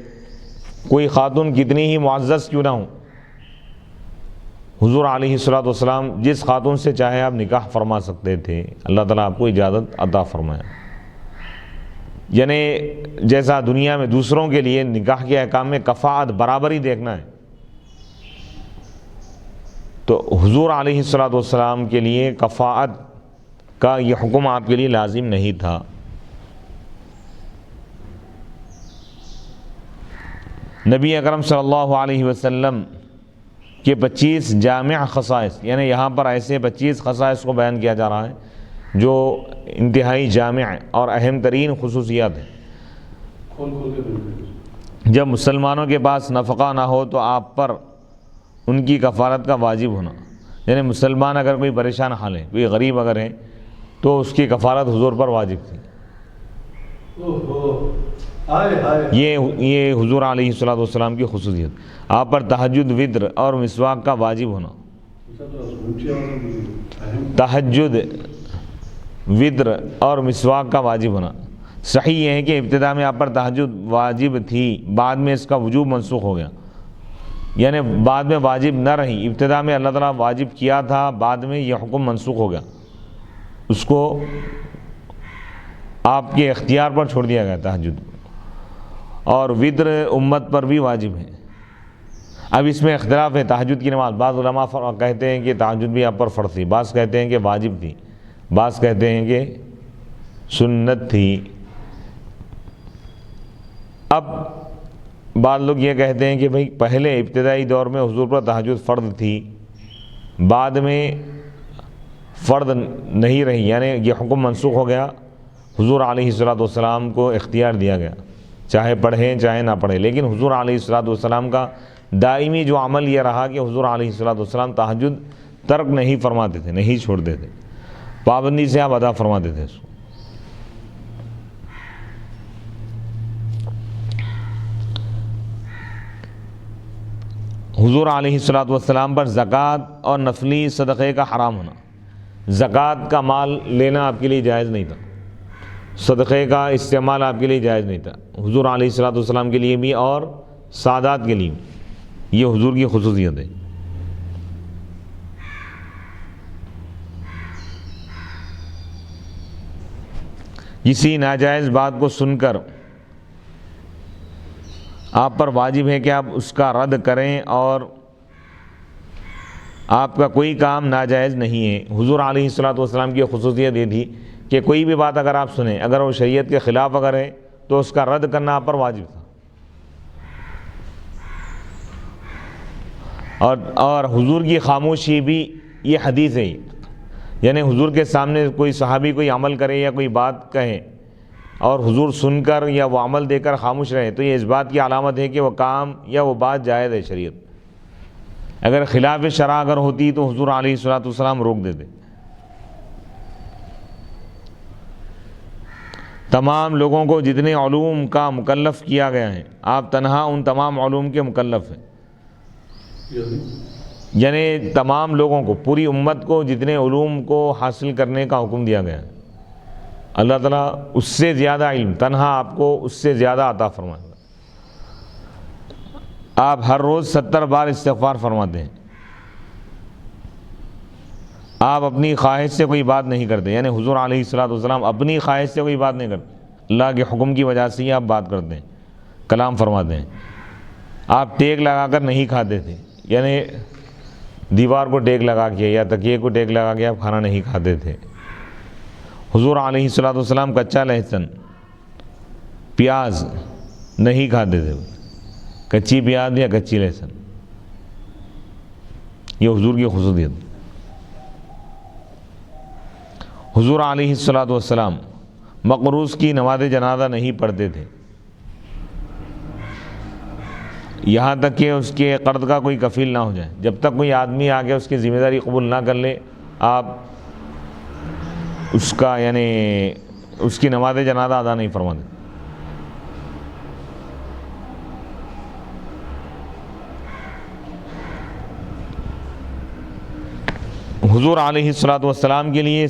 کوئی خاتون کتنی ہی معزز کیوں نہ ہو، حضور علیہ الصلوۃ والسلام جس خاتون سے چاہے آپ نکاح فرما سکتے تھے، اللہ تعالیٰ آپ کو اجازت عطا فرمایا۔ یعنی جیسا دنیا میں دوسروں کے لیے نکاح کے احکام میں کفاءت برابری دیکھنا ہے، تو حضور علیہ الصلوۃ والسلام کے لیے کفاءت کا یہ حکم آپ کے لیے لازم نہیں تھا۔ نبی اکرم صلی اللہ علیہ وسلم کے 25 جامع خصائص، یعنی یہاں پر ایسے 25 خصائص کو بیان کیا جا رہا ہے جو انتہائی جامع اور اہم ترین خصوصیات ہیں۔ کھول کے بالکل جب مسلمانوں کے پاس نفقہ نہ ہو تو آپ پر ان کی کفالت کا واجب ہونا، یعنی مسلمان اگر کوئی پریشان حال ہے، کوئی غریب اگر ہے تو اس کی کفالت حضور پر واجب تھی۔ یہ حضور علیہ الصلوۃ والسلام کی خصوصیت۔ آپ پر تہجد، وتر اور مسواک کا واجب ہونا۔ تہجد، وتر اور مسواک کا واجب ہونا۔ صحیح یہ ہے کہ ابتدا میں آپ پر تہجد واجب تھی، بعد میں اس کا وجوب منسوخ ہو گیا، یعنی بعد میں واجب نہ رہی۔ ابتدا میں اللہ تعالیٰ واجب کیا تھا، بعد میں یہ حکم منسوخ ہو گیا، اس کو آپ کے اختیار پر چھوڑ دیا گیا تہجد۔ اور وتر امت پر بھی واجب ہے۔ اب اس میں اختلاف ہے تہجد کی نماز، بعض علماء کہتے ہیں کہ تہجد بھی آپ پر فرض تھی، بعض کہتے ہیں کہ واجب تھی، بعض کہتے ہیں کہ سنت تھی۔ اب بعض لوگ یہ کہتے ہیں کہ بھئی پہلے ابتدائی دور میں حضور پر تہجد فرض تھی، بعد میں فرض نہیں رہی، یعنی یہ حکم منسوخ ہو گیا، حضور علیہ الصلوۃ والسلام کو اختیار دیا گیا، چاہے پڑھیں چاہے نہ پڑھیں۔ لیکن حضور علیہ الصلوۃ والسلام کا دائمی جو عمل یہ رہا کہ حضور علیہ الصلوۃ والسلام تہجد ترک نہیں فرماتے تھے، نہیں چھوڑتے تھے، پابندی سے آپ ادا فرماتے تھے اس کو۔ حضور علیہ الصلوۃ والسلام پر زکوٰۃ اور نفلی صدقے کا حرام ہونا۔ زکوٰۃ کا مال لینا آپ کے لیے جائز نہیں تھا، صدقے کا استعمال آپ کے لیے جائز نہیں تھا، حضور علیہ الصلوۃ والسلام کے لیے بھی اور سادات کے لیے بھی۔ یہ حضور کی خصوصیت ہے۔ کسی ناجائز بات کو سن کر آپ پر واجب ہے کہ آپ اس کا رد کریں، اور آپ کا کوئی کام ناجائز نہیں ہے۔ حضور علیہ الصلوۃ والسلام کی خصوصیت یہ تھی کہ کوئی بھی بات اگر آپ سنیں، اگر وہ شریعت کے خلاف اگر ہے تو اس کا رد کرنا آپ پر واجب تھا۔ اور حضور کی خاموشی بھی یہ حدیث ہے، یعنی حضور کے سامنے کوئی صحابی کوئی عمل کرے یا کوئی بات کہے اور حضور سن کر یا وہ عمل دے کر خاموش رہے، تو یہ اس بات کی علامت ہے کہ وہ کام یا وہ بات جائز ہے شریعت۔ اگر خلاف شرع اگر ہوتی تو حضور علیہ الصلوۃ والسلام روک دیتے۔ تمام لوگوں کو جتنے علوم کا مکلف کیا گیا ہے، آپ تنہا ان تمام علوم کے مکلف ہیں، یعنی تمام لوگوں کو، پوری امت کو جتنے علوم کو حاصل کرنے کا حکم دیا گیا ہے، اللہ تعالیٰ اس سے زیادہ علم تنہا آپ کو اس سے زیادہ عطا فرمائے گا۔ آپ ہر روز 70 بار استغفار فرماتے ہیں، آپ اپنی خواہش سے کوئی بات نہیں کرتے، یعنی حضور علیہ الصلوۃ والسلام اپنی خواہش سے کوئی بات نہیں کرتے، اللہ کے حکم کی وجہ سے ہی آپ بات کرتے ہیں، کلام فرماتے ہیں۔ آپ ٹیک لگا کر نہیں کھاتے تھے، یعنی دیوار کو ٹیک لگا کے یا تکیے کو ٹیک لگا کے آپ کھانا نہیں کھاتے تھے۔ حضور علیہ الصلوۃ والسلام کچا لہسن پیاز نہیں کھاتے تھے، کچی پیاز یا کچی لہسن، یہ حضور کی خصوصیت۔ حضور علیہ الصلوۃ والسلام مقروض کی نماز جنازہ نہیں پڑھتے تھے یہاں تک کہ اس کے قرض کا کوئی کفیل نہ ہو جائے۔ جب تک کوئی آدمی آگے اس کی ذمہ داری قبول نہ کر لے، آپ اس کا یعنی اس کی نماز جنازہ ادا نہیں فرماتے۔ حضور علیہ الصلوۃ والسلام کے لیے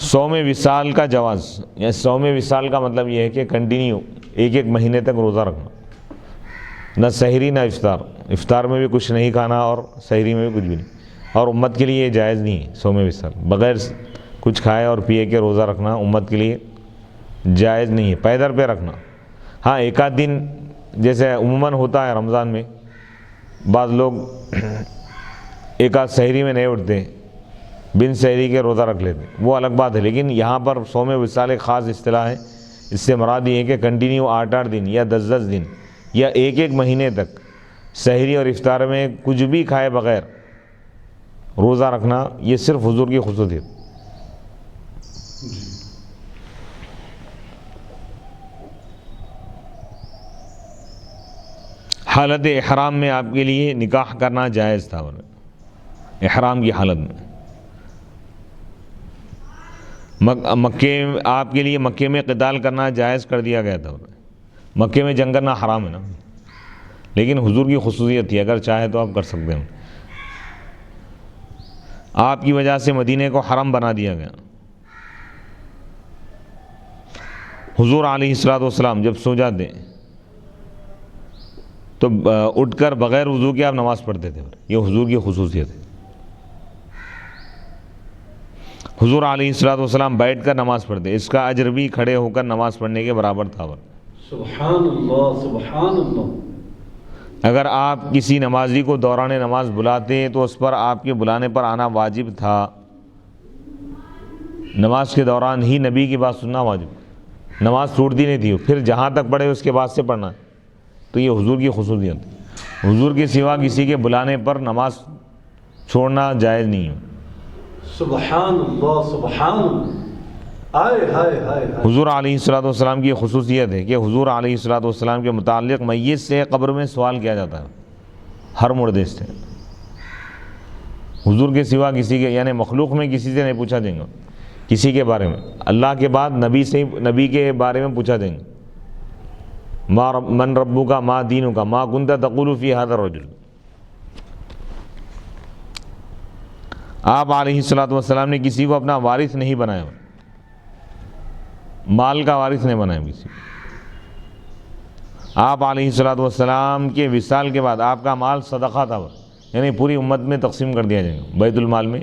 صوم وصال کا جواز، یا صوم وصال کا مطلب یہ ہے کہ کنٹینیو ایک مہینے تک روزہ رکھنا، نہ سحری نہ افطار، افطار میں بھی کچھ نہیں کھانا اور سحری میں بھی کچھ بھی نہیں، اور امت کے لیے یہ جائز نہیں ہے۔ صوم وصال بغیر کچھ کھائے اور پیے کے روزہ رکھنا امت کے لیے جائز نہیں ہے، پیدر پہ رکھنا۔ ہاں ایک آدھ دن جیسے عموماً ہوتا ہے رمضان میں، بعض لوگ ایک آدھ سحری میں نہیں اٹھتے، بن سحری کے روزہ رکھ لیتے، وہ الگ بات ہے۔ لیکن یہاں پر صوم وصال ایک خاص اصطلاح ہے، اس سے مراد یہ ہے کہ کنٹینیو 8 دن یا 10 دن یا ایک مہینے تک سحری اور افطار میں کچھ بھی کھائے بغیر روزہ رکھنا، یہ صرف حضور کی خصوصیت۔ حالت احرام میں آپ کے لیے نکاح کرنا جائز تھا، احرام کی حالت میں آپ کے لیے مکے میں قتال کرنا جائز کر دیا گیا تھا۔ مکے میں جنگ کرنا حرام ہے نا، لیکن حضور کی خصوصیت تھی، اگر چاہے تو آپ کر سکتے ہیں۔ آپ کی وجہ سے مدینے کو حرم بنا دیا گیا۔ حضور علیہ الصلوۃ والسلام جب سو جاتے تو اٹھ کر بغیر وضو کے آپ نماز پڑھتے تھے، یہ حضور کی خصوصیت ہے۔ حضور علیہ الصلوۃ والسلام بیٹھ کر نماز پڑھتے، اس کا اجر بھی کھڑے ہو کر نماز پڑھنے کے برابر تھا۔ سبحان اللہ سبحان اللہ۔ اگر آپ کسی نمازی کو دوران نماز بلاتے تو اس پر آپ کے بلانے پر آنا واجب تھا، نماز کے دوران ہی نبی کی بات سننا واجب، نماز چھوٹتی نہیں تھی، پھر جہاں تک پڑھے اس کے بعد سے پڑھنا ہے، تو یہ حضور کی خصوصیت ہے۔ حضور کے سوا کسی کے بلانے پر نماز چھوڑنا جائز نہیں ہے۔ سبحان اللہ سبحان اللہ، ہائے ہائے ہائے۔ حضور علیہ الصلوۃ والسلام کی خصوصیت ہے کہ حضور علیہ الصلوۃ والسلام کے متعلق میت سے قبر میں سوال کیا جاتا ہے، ہر مردے سے۔ حضور کے سوا کسی کے یعنی مخلوق میں کسی سے نہیں پوچھا جائے گا کسی کے بارے میں، اللہ کے بعد نبی کے بارے میں پوچھا جائے گا، من ربک ما دینک ما کنت تقول فی ھذا الرجل۔ آپ علیہ الصلوۃ والسلام نے کسی کو اپنا وارث نہیں بنایا، مال کا وارث نہیں بنایا کسی کو۔ آپ علیہ الصلوۃ والسلام کے وصال کے بعد آپ کا مال صدقہ تھا، یعنی پوری امت میں تقسیم کر دیا جائے گا، بیت المال میں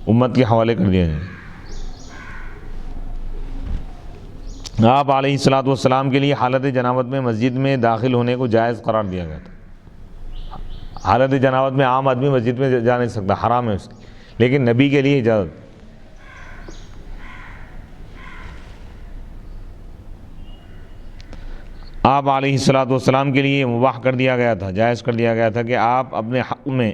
امت کے حوالے کر دیا جائے گا۔ آپ علیہ الصلوۃ والسلام کے لیے حالت جنابت میں مسجد میں داخل ہونے کو جائز قرار دیا گیا تھا۔ حالت جنابت میں عام آدمی مسجد میں جا نہیں سکتا، حرام ہے اس کی، لیکن نبی کے لیے اجازت۔ آپ علیہ الصلوۃ والسلام کے لیے مباح کر دیا گیا تھا، جائز کر دیا گیا تھا کہ آپ اپنے حق میں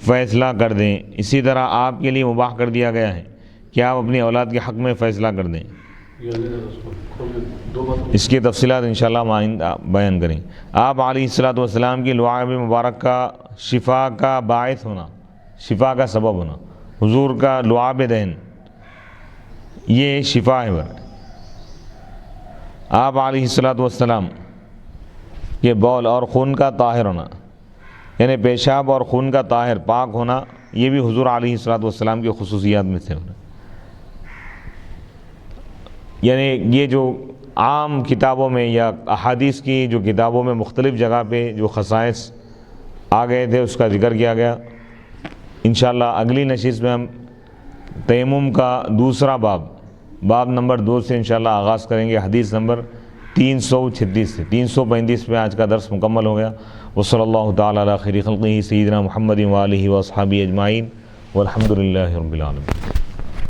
فیصلہ کر دیں۔ اسی طرح آپ کے لیے مباح کر دیا گیا ہے کہ آپ اپنی اولاد کے حق میں فیصلہ کر دیں۔ اس کی تفصیلات انشاءاللہ ہم آئندہ بیان کریں۔ آپ علیہ الصلوۃ والسلام کی لعاب مبارک کا شفا کا باعث ہونا، شفا کا سبب ہونا، حضور کا لعاب دہن یہ شفا ہے۔ آپ علیہ الصلوۃ والسلام کے بول اور خون کا طاہر ہونا، یعنی پیشاب اور خون کا طاہر پاک ہونا، یہ بھی حضور علیہ الصلوۃ والسلام کی خصوصیات میں سے ہونا۔ یعنی یہ جو عام کتابوں میں یا احادیث کی جو کتابوں میں مختلف جگہ پہ جو خصائص آ گئے تھے اس کا ذکر کیا گیا۔ انشاءاللہ اگلی نشست میں ہم تیمم کا دوسرا باب نمبر 2 سے انشاءاللہ آغاز کریں گے، حدیث نمبر 336 سے 335 پہ آج کا درس مکمل ہو گیا۔ وصلی اللہ تعالی علی خیر خلقہ سیدنا محمد وآلہ واصحابہ اجمعین والحمد للہ رب العالمین۔